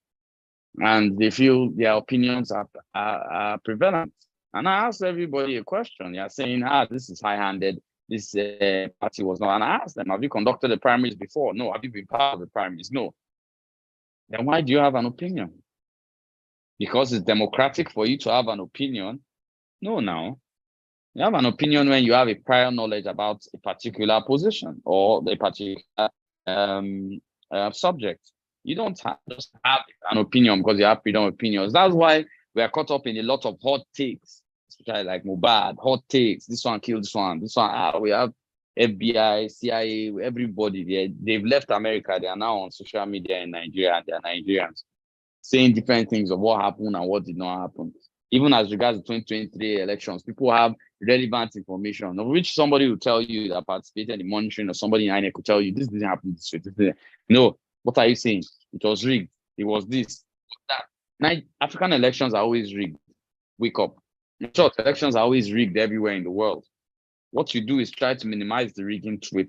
and they feel their opinions are prevalent. And I asked everybody a question. They are saying, this is high-handed. This party was not. And I asked them, have you conducted the primaries before? No. Have you been part of the primaries? No. Then why do you have an opinion? Because it's democratic for you to have an opinion? No, now. You have an opinion when you have a prior knowledge about a particular position or a particular subject. You don't just have an opinion because you have freedom of opinions. That's why we are caught up in a lot of hot takes, especially like Mubad, hot takes. This one killed this one. This one, we have FBI, CIA, everybody. They've left America. They are now on social media in Nigeria, and they are Nigerians saying different things of what happened and what did not happen. Even as regards the 2023 elections, people have relevant information, of which somebody will tell you that participated in monitoring, or somebody in INEC will tell you this didn't happen this way. No, what are you saying? It was rigged. It was this. That. African elections are always rigged. Wake up. In short, elections are always rigged everywhere in the world. What you do is try to minimize the rigging to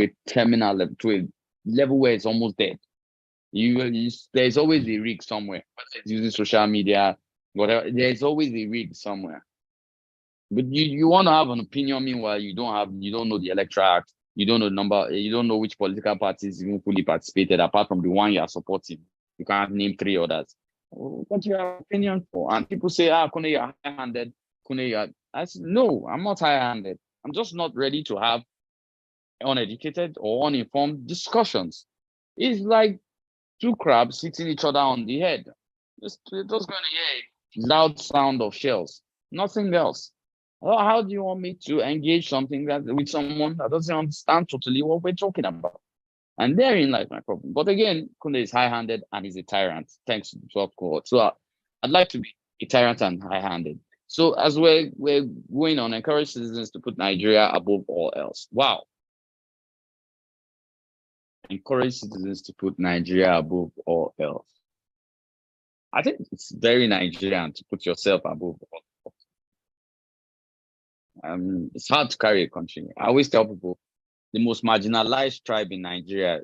a terminal level, to a level where it's almost dead. There's always a rig somewhere, whether it's using social media, whatever. There's always a rig somewhere. But you want to have an opinion, meanwhile you don't know the Electoral Act, you don't know the number, you don't know which political parties even fully participated apart from the one you are supporting. You can't name 3 others. What do you have an opinion for? And people say, Kune, you're high-handed. I said, no, I'm not high-handed. I'm just not ready to have uneducated or uninformed discussions. It's like 2 crabs hitting each other on the head. Just going to hear a loud sound of shells, nothing else. Well, how do you want me to engage with someone that doesn't understand totally what we're talking about? And therein lies my problem. But again, Kunde is high-handed and he's a tyrant, thanks to the 12th cohort. So I'd like to be a tyrant and high-handed. So as we're going on, encourage citizens to put Nigeria above all else. Wow. Encourage citizens to put Nigeria above all else. I think it's very Nigerian to put yourself above all else. It's hard to carry a country. I always tell people, the most marginalized tribe in Nigeria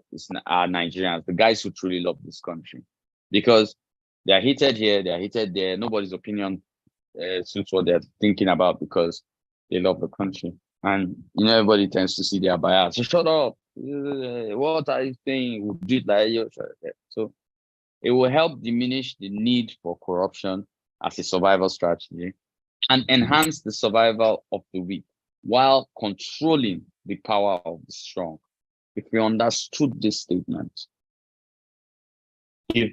are Nigerians, the guys who truly love this country. Because they are hated here, they are hated there. Nobody's opinion suits what they're thinking about because they love the country. And everybody tends to see their bias. So shut up. What are you saying? We'll do it like you. So it will help diminish the need for corruption as a survival strategy and enhance the survival of the weak while controlling the power of the strong. If we understood this statement, if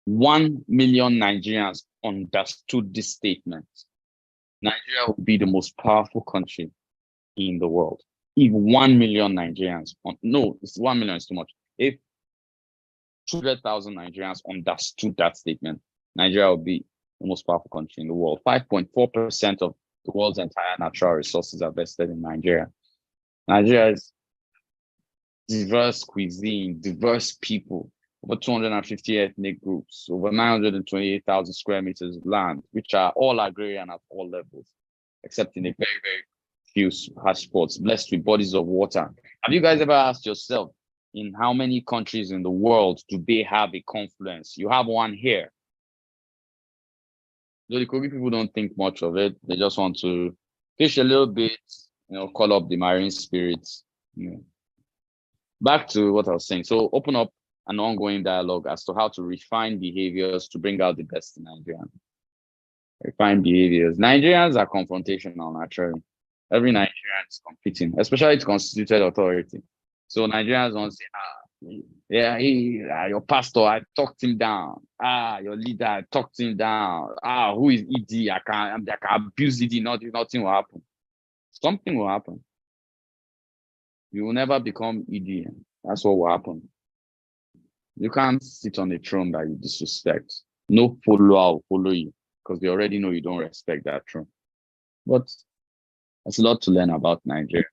1 million Nigerians understood this statement, Nigeria would be the most powerful country in the world. If 1 million Nigerians, no, 1 million is too much. If 200,000 Nigerians understood that statement, Nigeria would be the most powerful country in the world. 5.4% of the world's entire natural resources are vested in Nigeria. Nigeria is diverse cuisine, diverse people, over 250 ethnic groups, over 928,000 square meters of land, which are all agrarian at all levels, except in a very, very few hotspots, blessed with bodies of water. Have you guys ever asked yourself, in how many countries in the world do they have a confluence? You have one here. The Kogi people don't think much of it. They just want to fish a little bit, call up the marine spirits. Back to what I was saying. So open up an ongoing dialogue as to how to refine behaviors to bring out the best in Nigerians. Refine behaviors. Nigerians are confrontational naturally. Every Nigerian is competing, especially its constituted authority. So Nigerians want to say, your pastor, I talked him down. Your leader, I talked him down. Who is ED? I can abuse ED. Nothing will happen. Something will happen. You will never become ED. That's what will happen. You can't sit on a throne that you disrespect. No follower will follow you because they already know you don't respect that throne. But there's a lot to learn about Nigeria.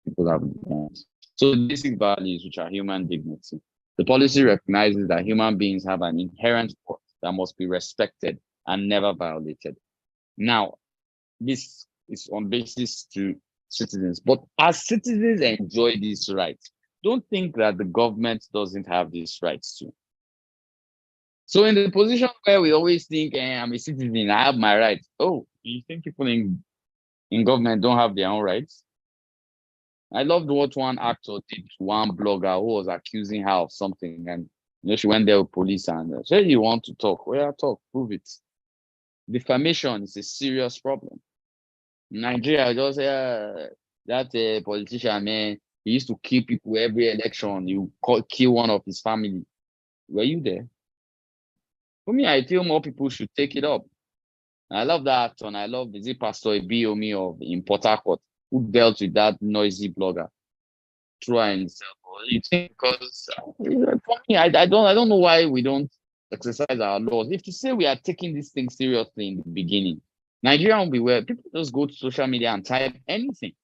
People have different. So the basic values, which are human dignity, The policy recognizes that human beings have an inherent worth that must be respected and never violated. Now, this is on basis to citizens, but as citizens enjoy these rights, don't think that the government doesn't have these rights too. So in the position where we always think, I'm a citizen, I have my rights. Oh, you think people in government don't have their own rights? I loved what one actor did to one blogger who was accusing her of something, and she went there with police and said, "You want to talk? Well, talk, prove it." Defamation is a serious problem. In Nigeria, just that politician, man, he used to kill people every election. You kill one of his family. Were you there? For me, I feel more people should take it up. I love that actor, and I love Pastor Ibiomi of in Port Harcourt, who dealt with that noisy blogger. Try himself. You think because for me, I don't know why we don't exercise our laws. If to say we are taking this thing seriously in the beginning, Nigeria will be where people just go to social media and type anything.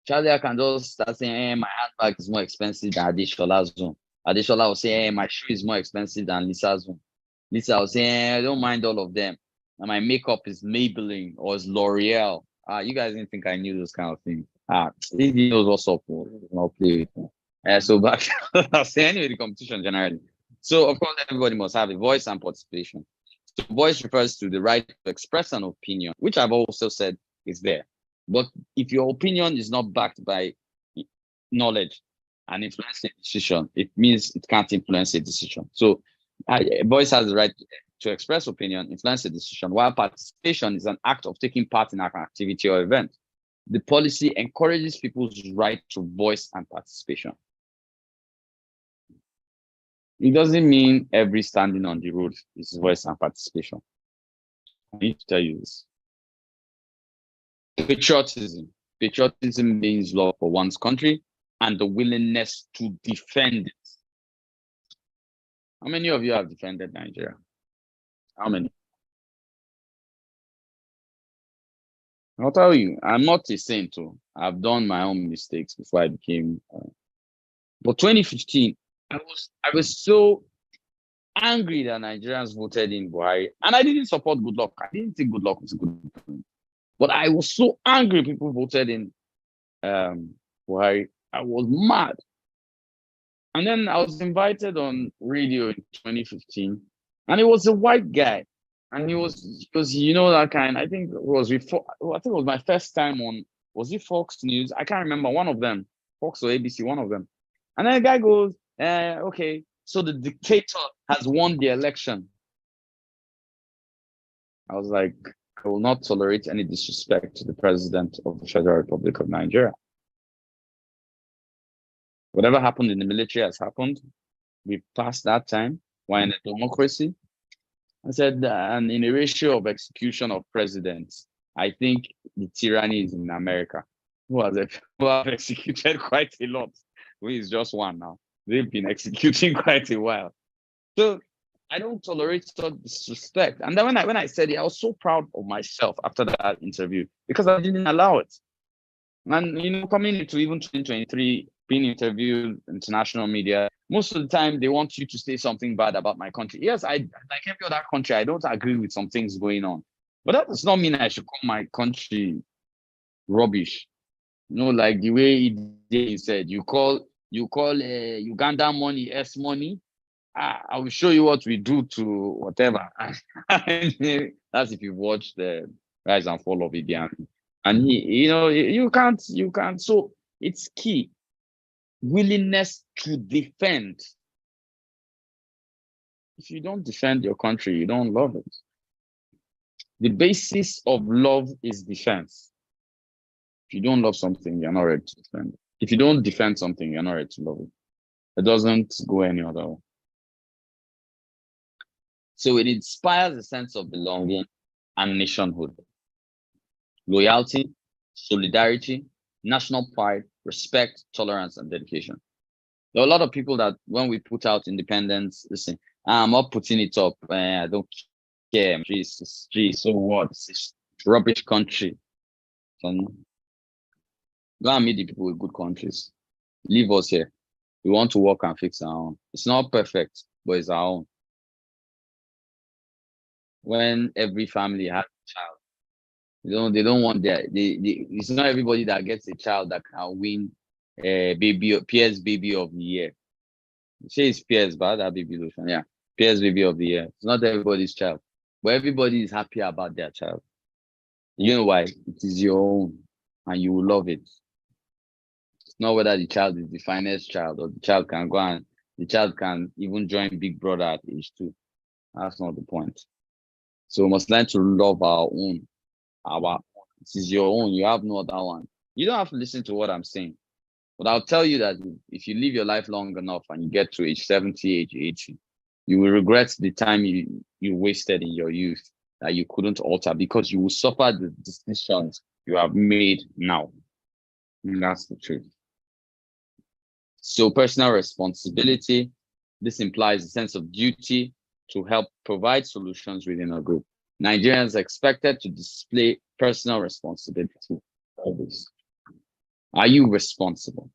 Charlie, I can just start saying, my handbag is more expensive than Adeshola's own. Adeshola will say, my shoe is more expensive than Lisa's own. Lisa will say, I don't mind all of them. And my makeup is Maybelline or is L'Oreal. You guys didn't think I knew those kind of things. He knows what's up. I'll play with him. So back, I'll say anyway, the competition generally. So of course, everybody must have a voice and participation. So voice refers to the right to express an opinion, which I've also said is there. But if your opinion is not backed by knowledge and influencing a decision, it means it can't influence a decision. So a voice has the right to express opinion, influence a decision, while participation is an act of taking part in an activity or event. The policy encourages people's right to voice and participation. It doesn't mean every standing on the road is voice and participation. I need to tell you this. Patriotism. Patriotism means love for one's country and the willingness to defend it. How many of you have defended Nigeria? How many? I'll tell you, I'm not a saint too. I've done my own mistakes before I became. But 2015, I was so angry that Nigerians voted in Buhari, and I didn't support Goodluck. I didn't think Goodluck was a good president, but I was so angry people voted in Buhari. I was mad. And then I was invited on radio in 2015, and it was a white guy. And he was that kind. I think it was my first time on, was it Fox News? I can't remember, one of them, Fox or ABC, one of them. And then the guy goes, okay, so the dictator has won the election. I was like, I will not tolerate any disrespect to the president of the Federal Republic of Nigeria. Whatever happened in the military has happened. We passed that time. We're in a democracy. I said, and in a ratio of execution of presidents, I think the tyranny is in America, who have executed quite a lot. We is just one now. They've been executing quite a while. So I don't tolerate such disrespect. And then when I said it, I was so proud of myself after that interview because I didn't allow it. And coming into even 2023, being interviewed international media, most of the time they want you to say something bad about my country. Yes, like every other country, I don't agree with some things going on, but that does not mean I should call my country rubbish. Like the way he said, you call Uganda money S money. I will show you what we do to whatever. That's if you've watched the Rise and Fall of Idi Amin. And you can't. So it's key. Willingness to defend. If you don't defend your country, you don't love it. The basis of love is defense. If you don't love something, you're not ready to defend it. If you don't defend something, you're not ready to love it. It doesn't go any other way. So it inspires a sense of belonging and nationhood. Loyalty, solidarity, national pride, respect, tolerance, and dedication. There are a lot of people that when we put out independence, listen, I'm not putting it up. I don't care. Jesus, so what? It's a rubbish country. So, go and meet the people with good countries. Leave us here. We want to work and fix our own. It's not perfect, but it's our own. When every family has a child, they don't want it's not everybody that gets a child that can win Pierre's baby of the year. Say it's Pierre's, but that baby lotion, yeah. Pierre's baby of the year. It's not everybody's child, but everybody is happy about their child. You know why? It is your own, and you will love it. It's not whether the child is the finest child, or the child can even join Big Brother at age 2. That's not the point. So we must learn to love our own. This is your own. You have no other one. You don't have to listen to what I'm saying, but I'll tell you that if you live your life long enough and you get to age 70, age 80, you will regret the time you wasted in your youth that you couldn't alter, because you will suffer the decisions you have made now. And that's the truth. So personal responsibility, this implies a sense of duty to help provide solutions within a group. Nigerians are expected to display personal responsibility for this. Are you responsible?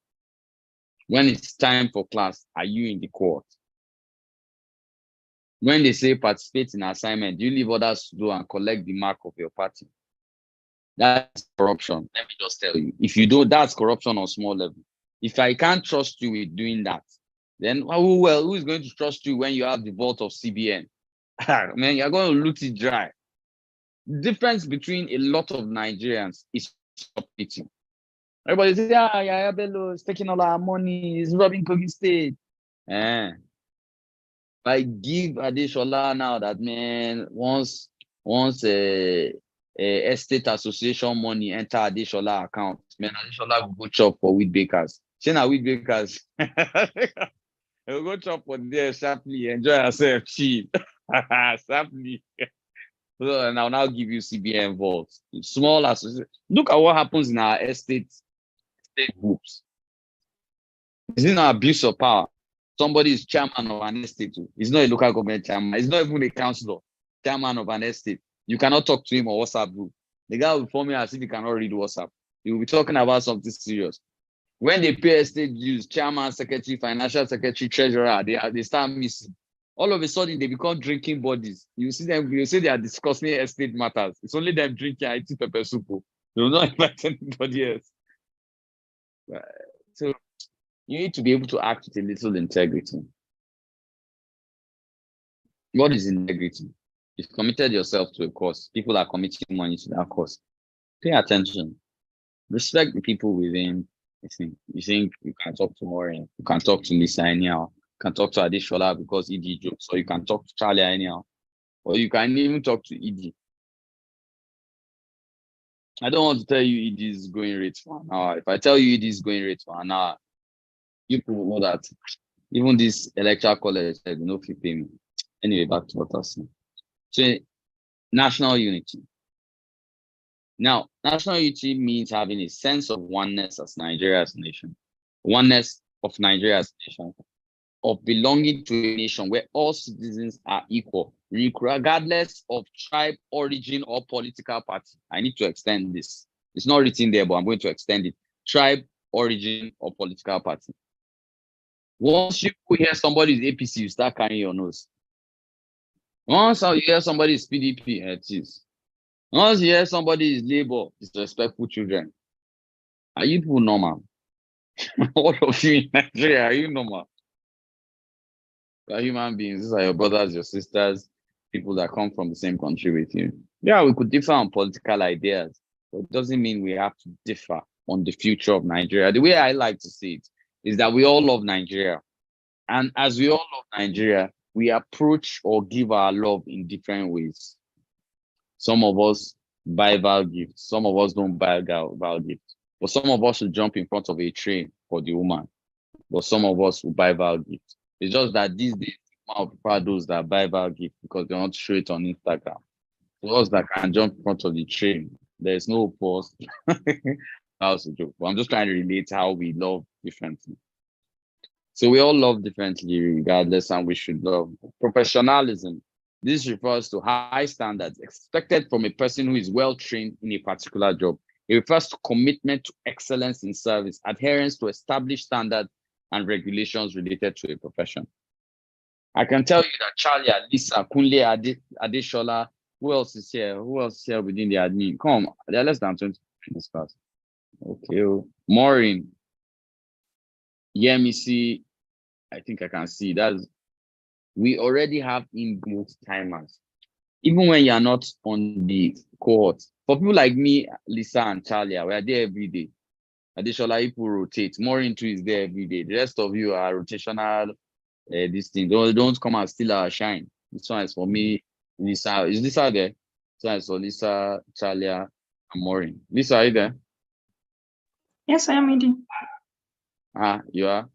When it's time for class, are you in the court? When they say participate in assignment, do you leave others to do and collect the mark of your party? That's corruption. Let me just tell you. If you do, that's corruption on small level. If I can't trust you with doing that, then who is going to trust you when you have the vault of CBN? Man, you're going to loot it dry. The difference between a lot of Nigerians is stupidity. Everybody says, yeah, Bello is taking all our money, he's robbing Kogi State. I give Adeshola now that, man, once a estate association money enter Adeshola account, man, Adeshola will go chop for wheat bakers. Shana wheat bakers. He'll go chop for there sharply, enjoy yourself cheap. Sharply. So, and I'll now give you CBN vaults. Small association. Look at what happens in our estate groups. Is it not abuse of power? Somebody is chairman of an estate. He's not a local government chairman. He's not even a councillor. Chairman of an estate. You cannot talk to him on WhatsApp group. The guy will form me as if he cannot read WhatsApp. He will be talking about something serious. When they pay estate dues, chairman, secretary, financial secretary, treasurer, they start missing. All of a sudden, they become drinking bodies. You see them, you say they are discussing estate matters. It's only them drinking IT pepper soup. They will not invite anybody else. So you need to be able to act with a little integrity. What is integrity? You've committed yourself to a cause. People are committing money to that cause. Pay attention. Respect the people within. You think you can talk to Maureen, you can talk to Lisa anyhow, you can talk to Adeshola because ED jokes, or you can talk to Charlie anyhow, or you can even talk to ED. I don't want to tell you ED is going rate for an hour. If I tell you ED is going rate for an hour, you will know that even this electoral college said, no fee pay me. Anyway, back to what I was saying. So, national unity. Now, national unity means having a sense of oneness as Nigeria as a nation, oneness of Nigeria as a nation, of belonging to a nation where all citizens are equal, regardless of tribe, origin, or political party. I need to extend this. It's not written there, but I'm going to extend it. Tribe, origin, or political party. Once you hear somebody is APC, you start carrying your nose. Once you hear somebody is PDP, it is. Once you hear somebody is Labour, disrespectful children. Are you people normal? All of you in Nigeria, are you normal? You are human beings. These are your brothers, your sisters, people that come from the same country with you. Yeah, we could differ on political ideas, but it doesn't mean we have to differ on the future of Nigeria. The way I like to see it is that we all love Nigeria. And as we all love Nigeria, we approach or give our love in different ways. Some of us buy Val gifts. Some of us don't buy Val gifts. But some of us will jump in front of a train for the woman. But some of us will buy Val gifts. It's just that these days, people prefer those that buy Val gifts because they want to show it on Instagram. For us that can jump in front of the train, there's no pause. That was a joke. But I'm just trying to relate how we love differently. So we all love differently regardless, and we should love professionalism. This refers to high standards expected from a person who is well trained in a particular job. It refers to commitment to excellence in service, adherence to established standards, and regulations related to a profession. I can tell you that Charlie, Lisa, Kunle, Adeshola, who else is here? Who else is here within the admin? Come, there are less than 20 in this class. Okay, Maureen, Yemisi, I think I can see that. We already have inbuilt timers. Even when you're not on the cohort. For people like me, Lisa and Charlie, we are there every day. Additionally, people rotate. Maureen too is there every day. The rest of you are rotational. This thing. Don't come and steal our shine. This one is for me. Lisa, is Lisa there? This one is for Lisa, Charlie, and Maureen. Lisa, are you there? Yes, I am reading. You are.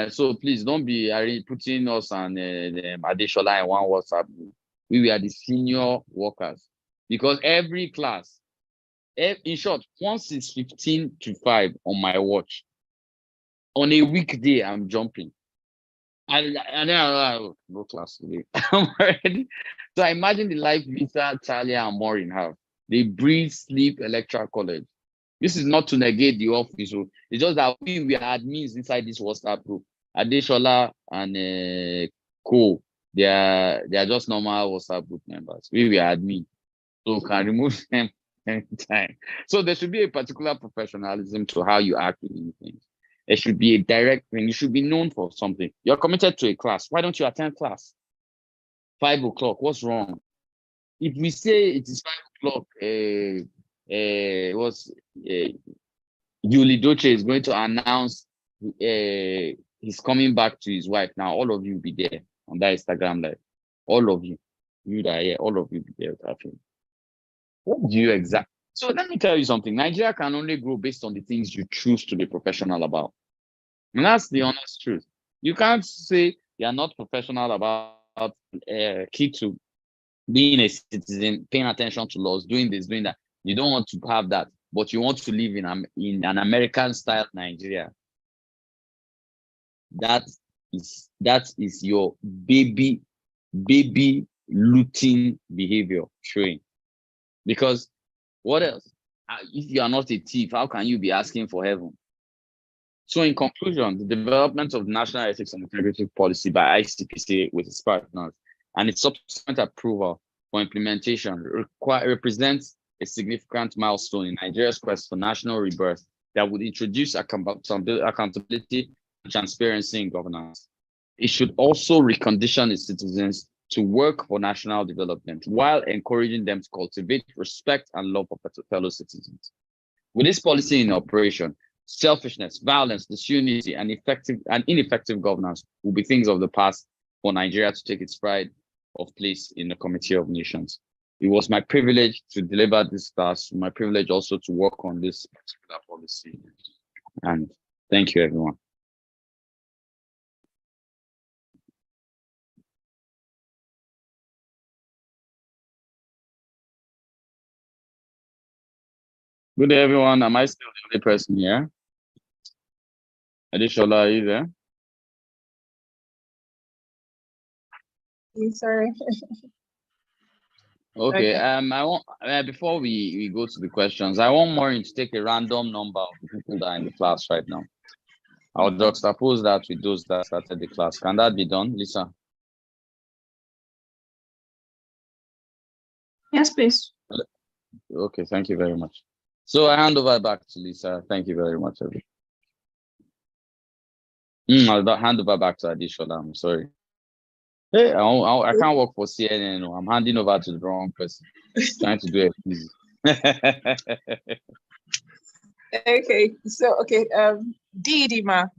So please don't be putting us and Adeshola in one WhatsApp group. We are the senior workers because every class, in short, once it's 15 to 5 on my watch, on a weekday, I'm jumping. And then no class today. I'm ready. So I imagine the life Lisa, Charlie, and Maureen have. They breathe, sleep, electoral college. This is not to negate the office. It's just that we are admins inside this WhatsApp group. Adeshola and Co. They are just normal WhatsApp group members. We are admin. So we can remove them anytime. So there should be a particular professionalism to how you act in things. There should be a direct thing. You should be known for something. You're committed to a class. Why don't you attend class? 5 o'clock. What's wrong? If we say it is 5 o'clock, Yuli Doche is going to announce he's coming back to his wife. Now, all of you be there on that Instagram live. All of you that are here, all of you be there with him. What do you exactly? So let me tell you something. Nigeria can only grow based on the things you choose to be professional about. And that's the honest truth. You can't say you're not professional about key to being a citizen, paying attention to laws, doing this, doing that. You don't want to have that, but you want to live in an American style Nigeria. That is your baby looting behavior showing. Because what else? If you are not a thief, how can you be asking for heaven? So in conclusion, the development of National Ethics and Integrity Policy by ICPC with its partners and its subsequent approval for implementation represents a significant milestone in Nigeria's quest for national rebirth that would introduce accountability and transparency in governance. It should also recondition its citizens to work for national development while encouraging them to cultivate respect and love for fellow citizens. With this policy in operation, selfishness, violence, disunity, and ineffective governance will be things of the past for Nigeria to take its pride of place in the Committee of Nations. It was my privilege to deliver this class, my privilege also to work on this particular policy. And thank you, everyone. Good day, everyone. Am I still the only person here? Adeshola, are you there? Sorry. Okay. I want before we go to the questions, I want Maureen to take a random number of the people that are in the class right now. I'll juxtapose that with those that started the class. Can that be done, Lisa? Yes, please. Okay, thank you very much. So I hand over back to Lisa. Thank you very much, everyone. I'll hand over back to Adeshola. I'm sorry. Hey, I can't work for CNN. I'm handing over to the wrong person. Trying to do it easy. Okay, so Didima,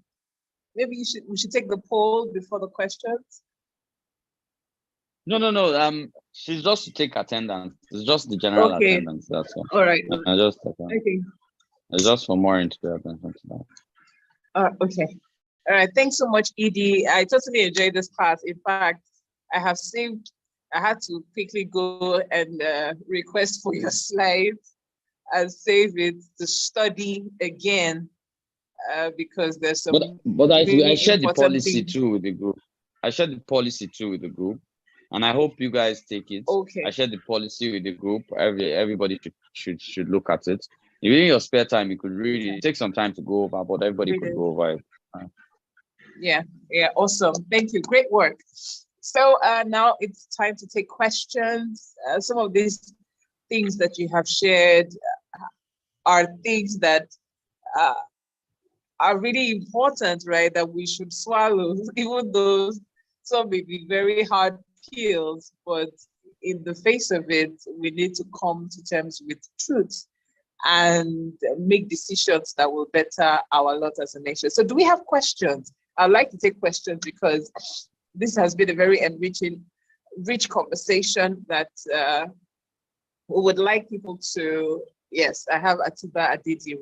maybe we should take the poll before the questions. No. She's just to take attendance. It's just the general attendance. That's all. All right. Okay. It's just for more to pay attention to that. Okay. All right. Thanks so much, Edie. I totally enjoyed this class. In fact, I had to quickly go and request for your slides and save it to study again because there's some. But I shared the policy too with the group. And I hope you guys take it. Okay. I shared the policy with the group. Everybody should look at it. If in your spare time, you could read it. Take some time to go over, but everybody could go over it. Yeah, awesome. Thank you. Great work. So now it's time to take questions. Some of these things that you have shared are things that are really important, right? That we should swallow, even though some may be very hard pills, but in the face of it, we need to come to terms with truth and make decisions that will better our lot as a nation. So do we have questions? I'd like to take questions because this has been a very rich conversation that we would like people to, yes, I have Atiba Aditi,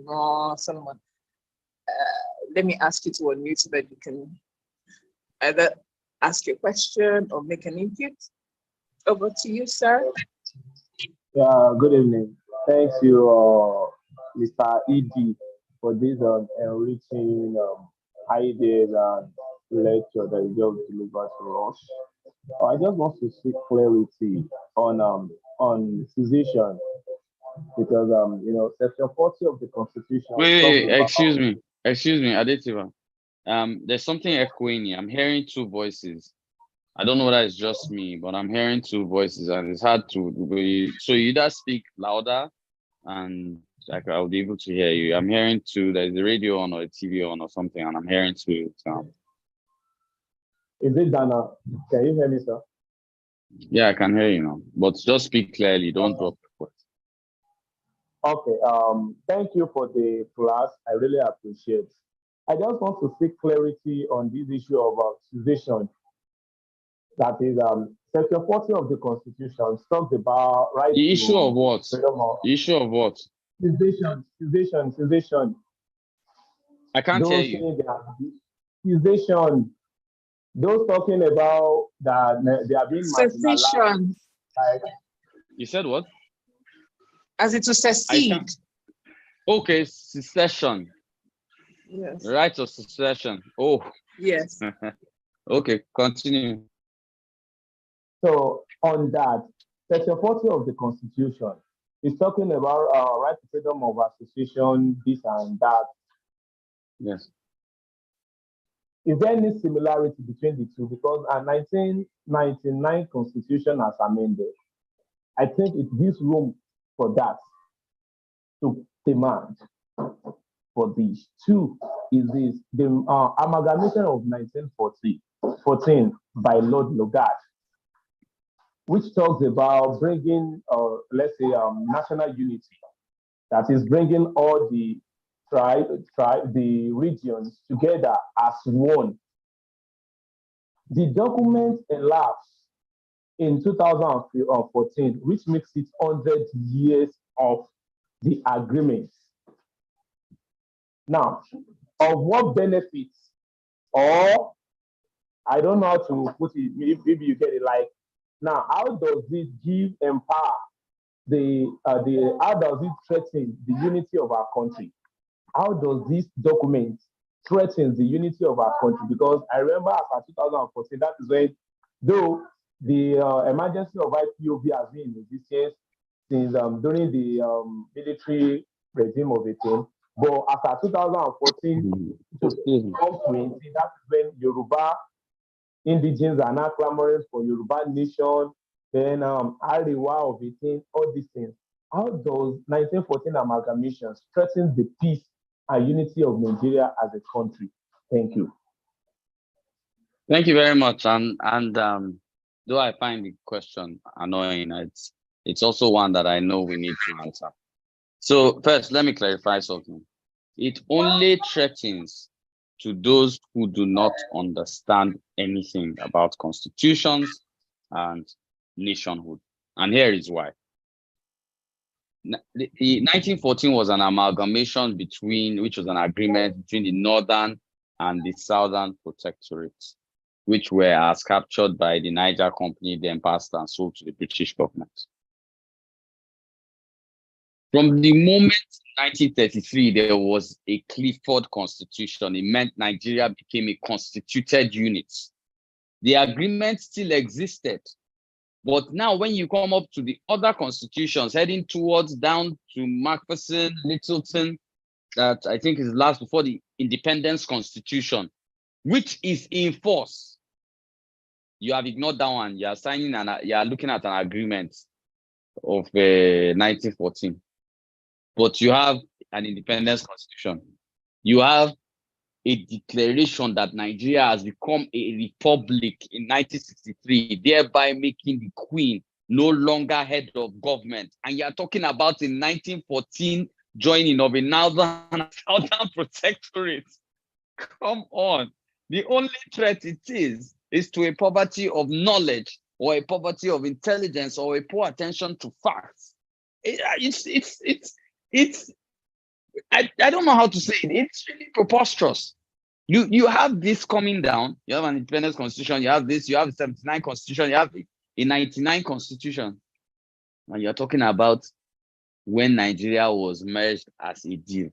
Solomon. Let me ask you to unmute so that you can either ask your question or make an input. Over to you, sir. Yeah, good evening. Thank you, Mr. E.D., for this enriching ideas and lecture that you just delivered to us. I just want to seek clarity on cessation because Section 40 of the Constitution. Wait, excuse me, Adetiba. There's something echoing here. I'm hearing two voices. I don't know whether it's just me, but I'm hearing two voices, and it's hard to. So you either speak louder, and like I'll be able to hear you. I'm hearing two. There's the radio on or a TV on or something, and I'm hearing two. Is it Dana? Can you hear me, sir? Yeah, I can hear you now, but just speak clearly. Don't drop the voice. Okay. Thank you for the class. I really appreciate. I just want to seek clarity on this issue of cessation. That is Section 40 of the Constitution talks about right. The issue of what? The issue of what? Cessation. I can't hear you. Cessation. Those talking about that they are being marginalized. Like, you said what? As it to secede. Okay, secession. Yes. Right of secession. Oh. Yes. Okay, continue. So on that, Section 40 of the Constitution is talking about right to freedom of association, this and that. Yes. Is there any similarity between the two? Because our 1999 Constitution as amended, I think it gives room for that to demand for these. Two is this, the amalgamation of 1914 by Lord Lugard, which talks about bringing, let's say, national unity. That is bringing all the the regions together as one. The document elapsed in 2014, which makes it 100 years of the agreement. Now, of what benefits, or I don't know how to put it, maybe you get it, like, now, how does this empower how does it threaten the unity of our country? How does this document threaten the unity of our country? Because I remember after 2014, that is when, though the emergency of IPOB has been in existence since during the military regime of 18, but after 2014 to 2020, that is when Yoruba indigenes are now clamoring for Yoruba nation, then Ariwa of 18, all these things. How does 1914 amalgamation threaten the peace and unity of Nigeria as a country? Thank you. Thank you very much. And though I find the question annoying, it's also one that I know we need to answer. So first, let me clarify something. It only threatens to those who do not understand anything about constitutions and nationhood. And here is why. The 1914 was an amalgamation which was an agreement between the northern and the southern protectorates, which were as captured by the Niger Company, then passed and sold to the British government. From the moment 1933, there was a Clifford Constitution. It meant Nigeria became a constituted unit. The agreement still existed. But now when you come up to the other constitutions, heading towards down to Macpherson, Littleton, that I think is last before the Independence Constitution, which is in force. You have ignored that one. You are signing and you are looking at an agreement of 1914. But you have an independence constitution. You have a declaration that Nigeria has become a republic in 1963, thereby making the Queen no longer head of government. And you are talking about in 1914 joining of a northern and southern protectorate. Come on. The only threat it is to a poverty of knowledge or a poverty of intelligence or a poor attention to facts. I don't know how to say it. It's really preposterous. You have this coming down. You have an independence constitution. You have this. You have a 79 constitution. You have a 99 constitution. And you're talking about when Nigeria was merged as a deal.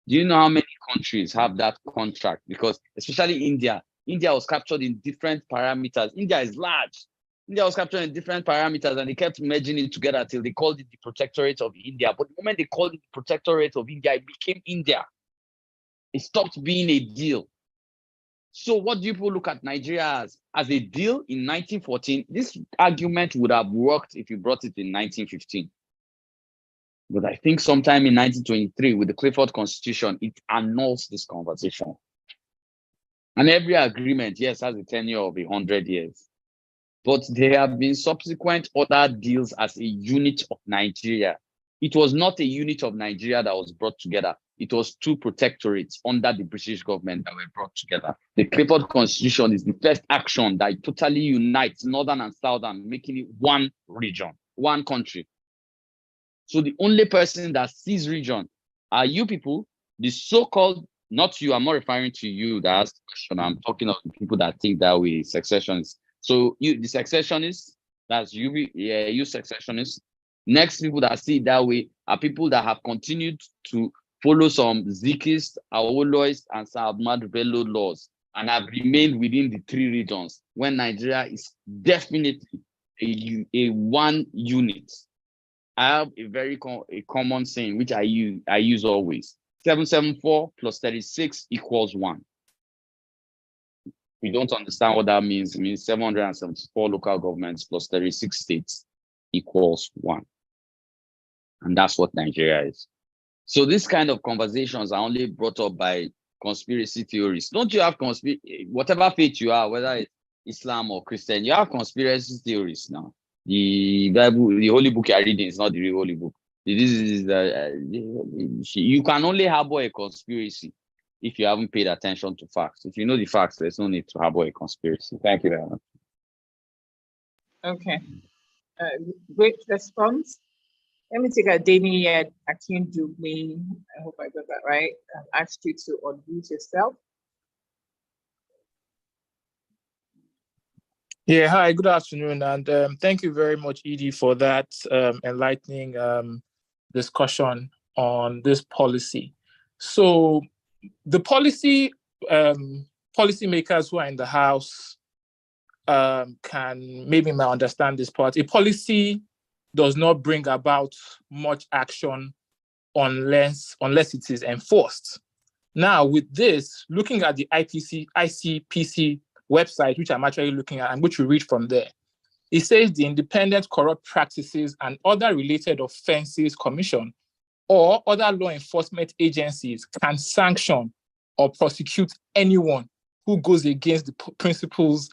Do you know how many countries have that contract? Because especially India was captured in different parameters. India is large. India was captured in different parameters and they kept merging it together till they called it the Protectorate of India. But the moment they called it the Protectorate of India, it became India. It stopped being a deal. So what do people look at Nigeria as a deal in 1914? This argument would have worked if you brought it in 1915. But I think sometime in 1923 with the Clifford Constitution, it annuls this conversation. And every agreement, yes, has a tenure of 100 years. But there have been subsequent other deals as a unit of Nigeria. It was not a unit of Nigeria that was brought together. It was two protectorates under the British government that were brought together. The Clifford Constitution is the first action that totally unites Northern and Southern, making it one region, one country. So the only person that sees region are you people, the so-called, not you, I'm not referring to you that asked the question, I'm talking of the people that think that way, secessionists. So you, the secessionists, that's you, you secessionists. Next people that see it that way are people that have continued to follow some Zikist, Awoloist, and Ahmadu Bello laws and have remained within the three regions when Nigeria is definitely a one unit. I have a very common saying, which I use always. 774 plus 36 equals 1. We don't understand what that means. It means 774 local governments plus 36 states equals 1. And that's what Nigeria is. So this kind of conversations are only brought up by conspiracy theories. Don't you have whatever faith you are, whether it's Islam or Christian, you have conspiracy theories now. The Bible, the holy book you are reading is not the real holy book. You can only harbor a conspiracy if you haven't paid attention to facts. If you know the facts, there's no need to harbor a conspiracy. Thank you very much. Okay. Great response. Let me take a Dani Akindugbe. I hope I got that right. I've asked you to unmute yourself. Yeah, hi, good afternoon. And thank you very much, Edie, for that enlightening discussion on this policy. So the policymakers who are in the House can maybe might understand this part. A policy does not bring about much action unless it is enforced. Now, with this, looking at the ICPC website, which I'm actually looking at and which we read from there, it says the Independent Corrupt Practices and Other Related Offences Commission or other law enforcement agencies can sanction or prosecute anyone who goes against the principles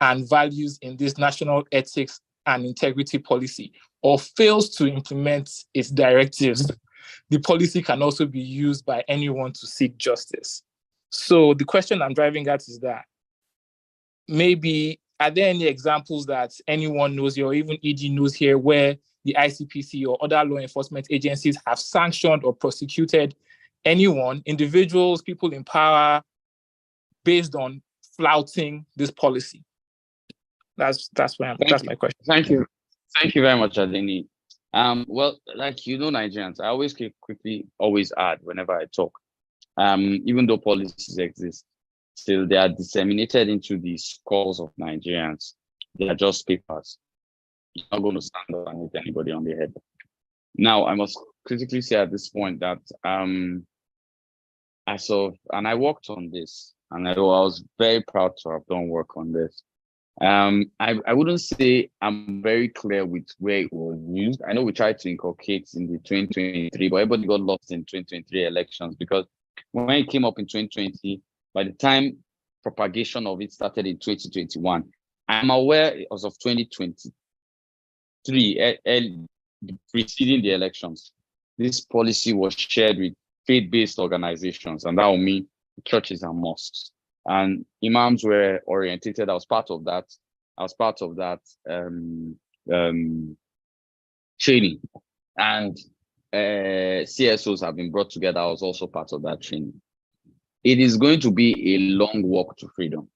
and values in this national ethics and integrity policy or fails to implement its directives. The policy can also be used by anyone to seek justice. So the question I'm driving at is that maybe, are there any examples that anyone knows here or even ED knows here where the ICPC or other law enforcement agencies have sanctioned or prosecuted anyone, individuals, people in power, based on flouting this policy? That's my question. Thank you very much, Adeni. Well, like you know, Nigerians, I always quickly always add whenever I talk. Even though policies exist, still they are disseminated into the skulls of Nigerians. They are just papers. It's not going to stand up and hit anybody on the head. Now, I must critically say at this point that I and I worked on this, and I was very proud to have done work on this. I wouldn't say I'm very clear with where it was used. I know we tried to inculcate in the 2023, but everybody got lost in 2023 elections, because when it came up in 2020, by the time propagation of it started in 2021, I'm aware it was of 2023, preceding the elections. This policy was shared with faith-based organizations, and that will mean churches and mosques. And imams were orientated. I was part of that. Training, and CSOs have been brought together. I was also part of that training. It is going to be a long walk to freedom.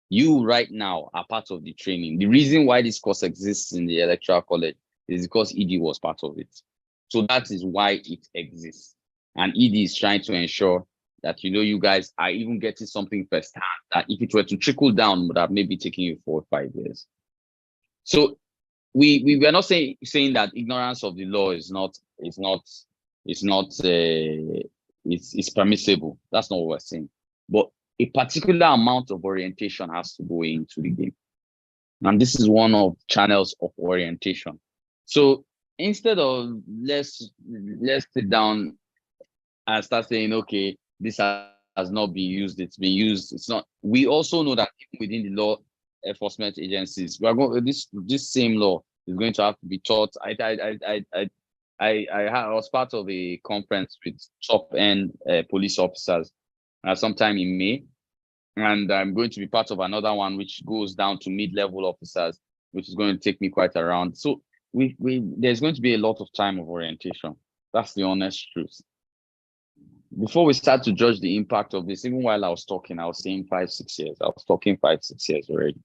You right now are part of the training. The reason why this course exists in the Electoral College is because ED was part of it. So that is why it exists. And ED is trying to ensure that, you guys are even getting something firsthand, that if it were to trickle down, would have maybe taken you 4 or 5 years. So we were not saying that ignorance of the law is permissible. That's not what we're saying. But a particular amount of orientation has to go into the game. And this is one of channels of orientation. So instead of let's sit down and start saying, okay, this has not been used, it's been used, it's not. We also know that within the law enforcement agencies, we are going, this same law is going to have to be taught. I was part of a conference with top-end police officers sometime in May, and I'm going to be part of another one which goes down to mid-level officers, which is going to take me quite around. So there's going to be a lot of time of orientation. That's the honest truth. Before we start to judge the impact of this, even while I was talking, I was saying 5-6 years. I was talking 5-6 years already.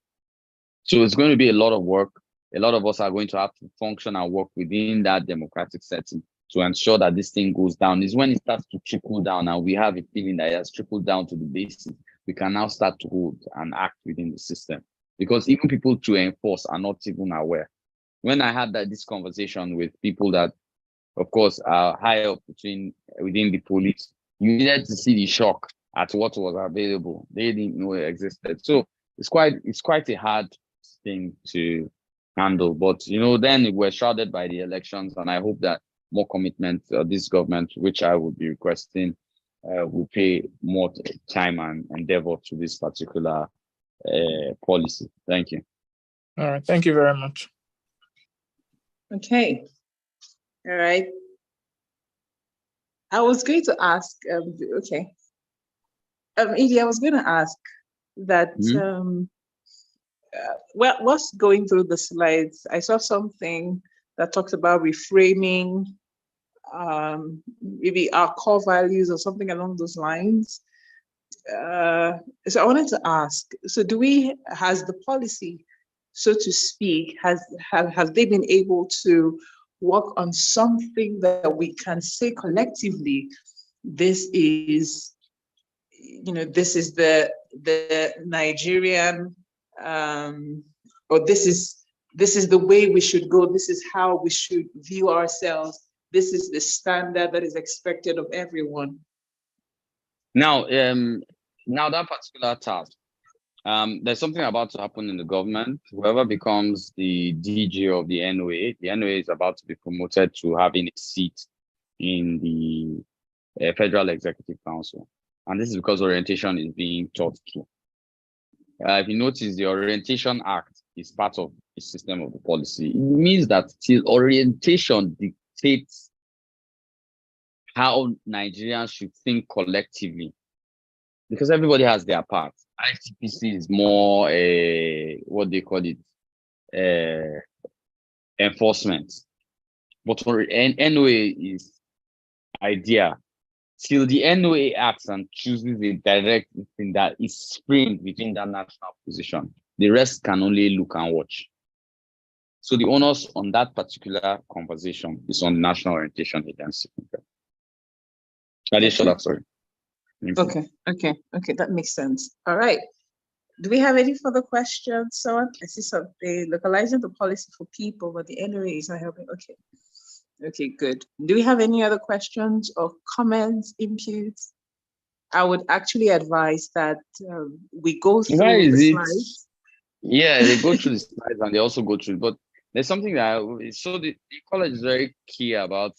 So it's going to be a lot of work. A lot of us are going to have to function and work within that democratic setting to ensure that this thing goes down. Is when it starts to trickle down, and we have a feeling that it has trickled down to the basics, we can now start to hold and act within the system. Because even people to enforce are not even aware. When I had this conversation with people that, of course, are high up within the police, you needed to see the shock at what was available. They didn't know it existed. So it's quite a hard thing to handle. But then we're shrouded by the elections, and I hope that more commitment, this government, which I would be requesting, will pay more time and endeavor to this particular policy. Thank you. All right. Thank you very much. Okay. All right. I was going to ask, okay. Edie, I was going to ask that, well, what's going through the slides? I saw something that talked about reframing, maybe our core values or something along those lines. So I wanted to ask, so has the policy, so to speak, have they been able to work on something that we can say collectively, this is the Nigerian, or this is the way we should go, this is how we should view ourselves, this is the standard that is expected of everyone? Now that particular task, there's something about to happen in the government. Whoever becomes the DG of the NOA is about to be promoted to having a seat in the Federal Executive Council. And this is because orientation is being taught to. If you notice, the Orientation Act is part of the system of the policy. It means that till orientation dictates how Nigerians should think collectively, because everybody has their part. ICPC is more what they call it, enforcement, but NOA is idea. Till the NOA acts and chooses a direct thing that is spring within that national position, the rest can only look and watch. So the onus on that particular conversation is on the National Orientation Agency. Sorry. Okay, that makes sense. All right. Do we have any further questions? So I see something, localizing the policy for people, but the NOA is not helping. Okay, good. Do we have any other questions or comments, inputs? I would actually advise that we go through Why the is it? slides. Yeah, they go through the slides and they also go through, but there's something that so the college is very key about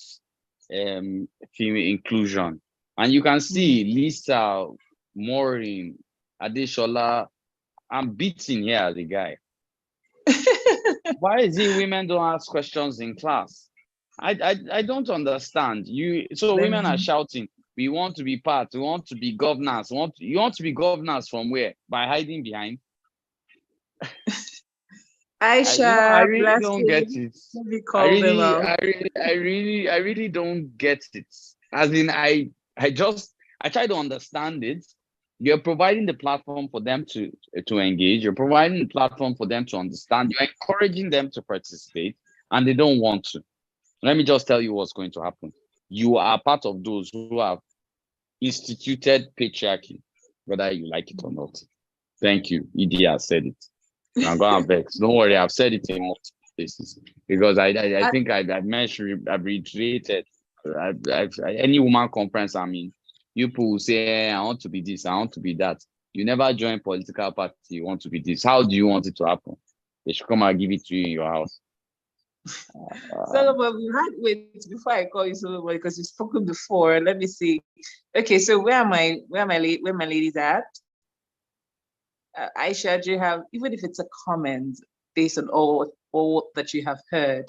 female inclusion. And you can see Lisa, Maureen, Adeshola, I'm beating here as a guy. Why is it women don't ask questions in class? I don't understand. So women are shouting, we want to be part, we want to be governors. You want to be governors from where? By hiding behind? I Aisha, really don't get Blessing, it. let me call them out. I really don't get it. As in, I try to understand it. You're providing the platform for them to engage. You're providing the platform for them to understand. You're encouraging them to participate, and they don't want to. Let me just tell you what's going to happen. You are part of those who have instituted patriarchy, whether you like it or not. Thank you. ED has said it. I'm going to vex. Don't worry, I've said it in multiple places because I think I've mentioned, I've reiterated. Any woman conference I'm in, you people will say, I want to be this, I want to be that. You never join political party, you want to be this. How do you want it to happen? They should come and give it to you in your house. Solomon, wait before I call you Solomon because you've spoken before. Let me see. Okay, so where my ladies at? Aisha, do you have, even if it's a comment based on all that you have heard?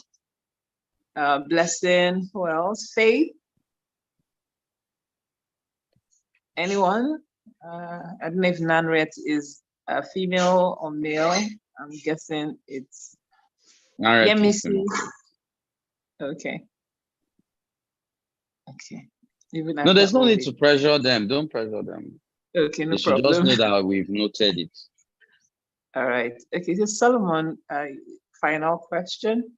Blessing, who else? Faith? Anyone? I don't know if Nanret is a female or male. I'm guessing it's Yemisi. Okay. Okay. Even No, there's no need to pressure them. Don't pressure them. Okay, no They should problem. just know that we've noted it. All right. Okay, so Solomon, final question.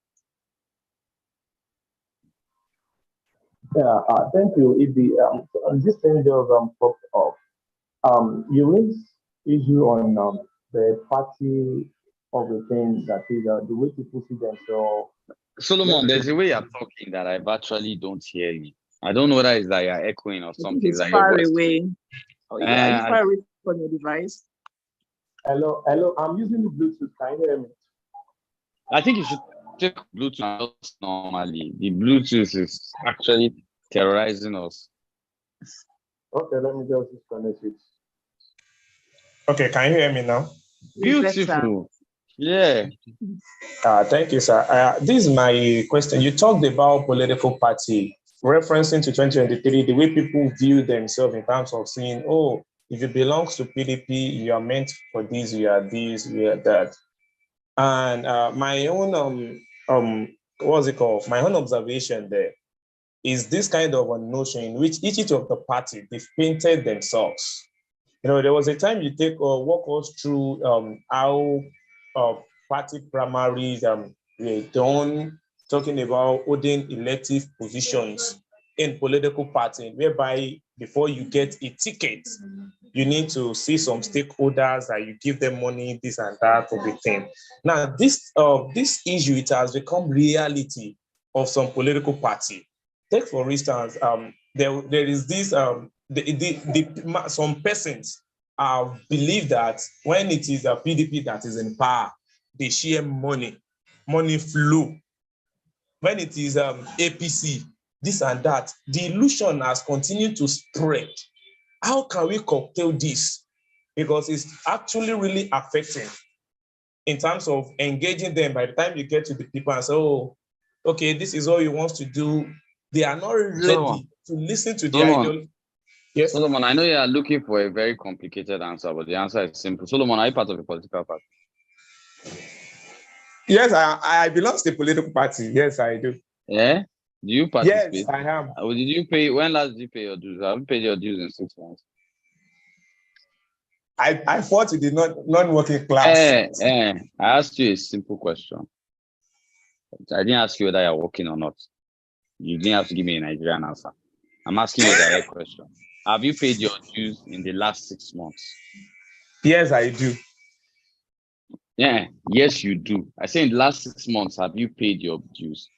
Yeah, thank you. If this thing just popped up, you raised issue on the party of the thing that is the way people see themselves. Solomon, there's a way you're talking that I virtually don't hear you. I don't know whether it's that you're echoing or something. It's far away. Oh, yeah, are you far away from your device? Hello, I'm using the Bluetooth. Can you hear me? I think you should take Bluetooth normally. The Bluetooth is actually terrorizing us. Okay, let me just disconnect it. Okay, can you hear me now? Beautiful. Yeah. Thank you, sir. This is my question. You talked about political party, referencing to 2023, the way people view themselves in terms of saying, oh, if you belong to PDP, you are meant for this, you are this, you are that. And my own, what's it called? My own observation there is this kind of a notion in which each of the party, they've painted themselves. You know, there was a time you walk us through how party primaries were done, talking about holding elective positions in political party, whereby before you get a ticket, you need to see some stakeholders that you give them money, this and that of the thing. Now, this issue, it has become reality of some political party. Take for instance, there is this some persons believe that when it is a PDP that is in power, they share money flow. When it is APC, this and that, the illusion has continued to spread. How can we curtail this? Because it's actually really affecting in terms of engaging them. By the time you get to the people and say, oh, okay, this is all you want to do, they are not ready to listen to the ideology. Yes. Solomon, I know you are looking for a very complicated answer, but the answer is simple. Solomon, are you part of a political party? Yes, I belong to the political party. Yes, I do. Yeah? Do you participate? Yes, I am. Did you pay? When last did you pay your dues? Have you paid your dues in 6 months? I fought with the non-working class. I asked you a simple question. I didn't ask you whether you're working or not. You didn't have to give me a Nigerian answer. I'm asking you a direct question. Have you paid your dues in the last 6 months? Yes, I do. Yeah, yes, you do. I say in the last 6 months, have you paid your dues?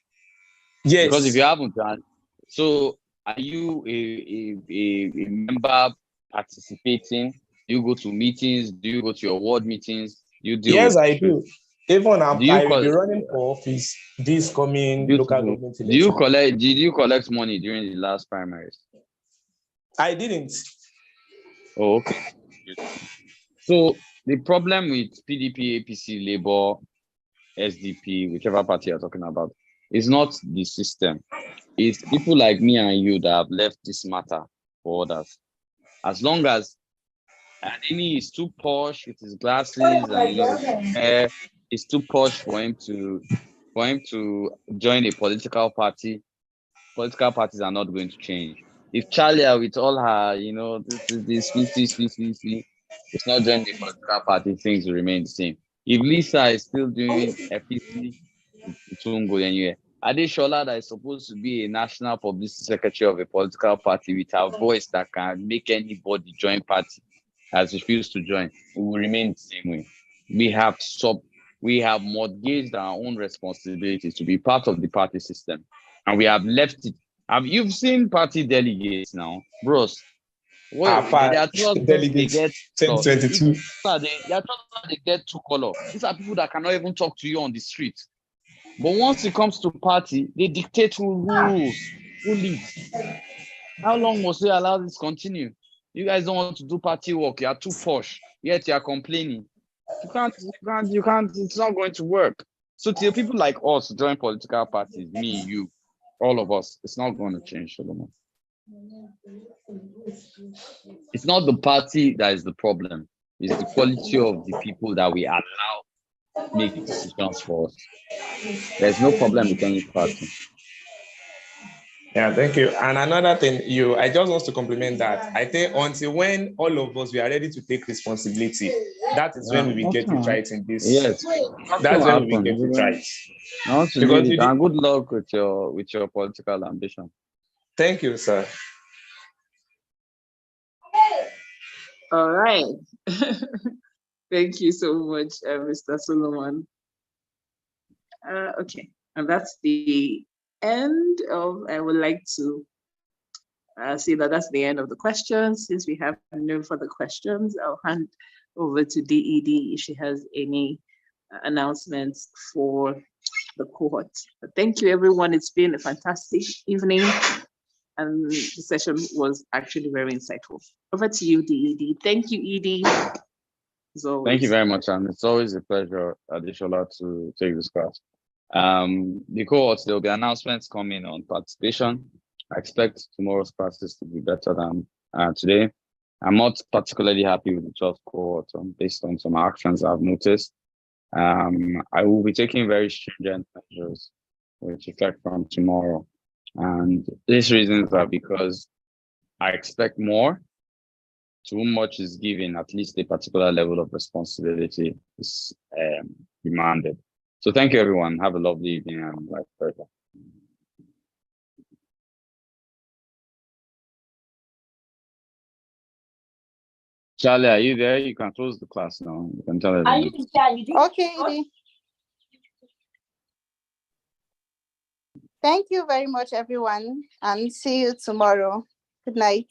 Yes. Because if you haven't done, so are you a member participating? Do you go to meetings? Do you go to your ward meetings? Do you deal Yes, with I do. Even Do you I will be call running for office this coming local beautiful? government Do you election. collect? Did you collect money during the last primaries? I didn't. Oh, okay. So the problem with PDP, APC, Labour, SDP, whichever party you're talking about, is not the system. It's people like me and you that have left this matter for others. As long as Adini is too posh with his glasses and hair, it's too posh for him to join a political party. Political parties are not going to change. If Charlia with all her, this, it's not joining the political party, things will remain the same. If Lisa is still doing FPC, it won't go anywhere. Adeshola, that is supposed to be a national publicity secretary of a political party with a voice that can make anybody join party, has refused to join, we will remain the same way. We have mortgaged our own responsibilities to be part of the party system, and we have left it. You've seen party delegates now, bros. Well, they are Delegates they get 2022. they are they get two color. These are people that cannot even talk to you on the street. But once it comes to party, they dictate who rules, who leads. How long must they allow this continue? You guys don't want to do party work. You are too posh. Yet you are complaining. You can't. It's not going to work. So till people like us join political parties, me, you, all of us, it's not going to change, Solomon. It's not the party that is the problem. It's the quality of the people that we allow make decisions for us. There's no problem with any party. Yeah, thank you. And another thing, I just want to compliment that. I think until when all of us we are ready to take responsibility, that is when we will get it right in this. Yes, That's when we will get it right. I want to Because lead it. And good luck with your political ambition. Thank you, sir. All right. Thank you so much, Mr. Solomon. Okay, and that's the end of, I would like to say that that's the end of the questions. Since we have no further questions, I'll hand over to DED if she has any announcements for the cohort. But thank you, everyone. It's been a fantastic evening, and the session was actually very insightful. Over to you, DED. Thank you, ED. Thank you very much, and it's always a pleasure, Adeshola, to take this class. The cohorts, there will be announcements coming on participation. I expect tomorrow's classes to be better than today. I'm not particularly happy with the 12th cohort based on some actions I've noticed. I will be taking very stringent measures which effect from tomorrow. And these reasons are because I expect more. Too much is given, at least a particular level of responsibility is demanded. So thank you, everyone. Have a lovely evening and life further. Charlie, are you there? You can close the class now. You can tell everyone. Okay, Edie. Thank you very much, everyone, and see you tomorrow. Good night.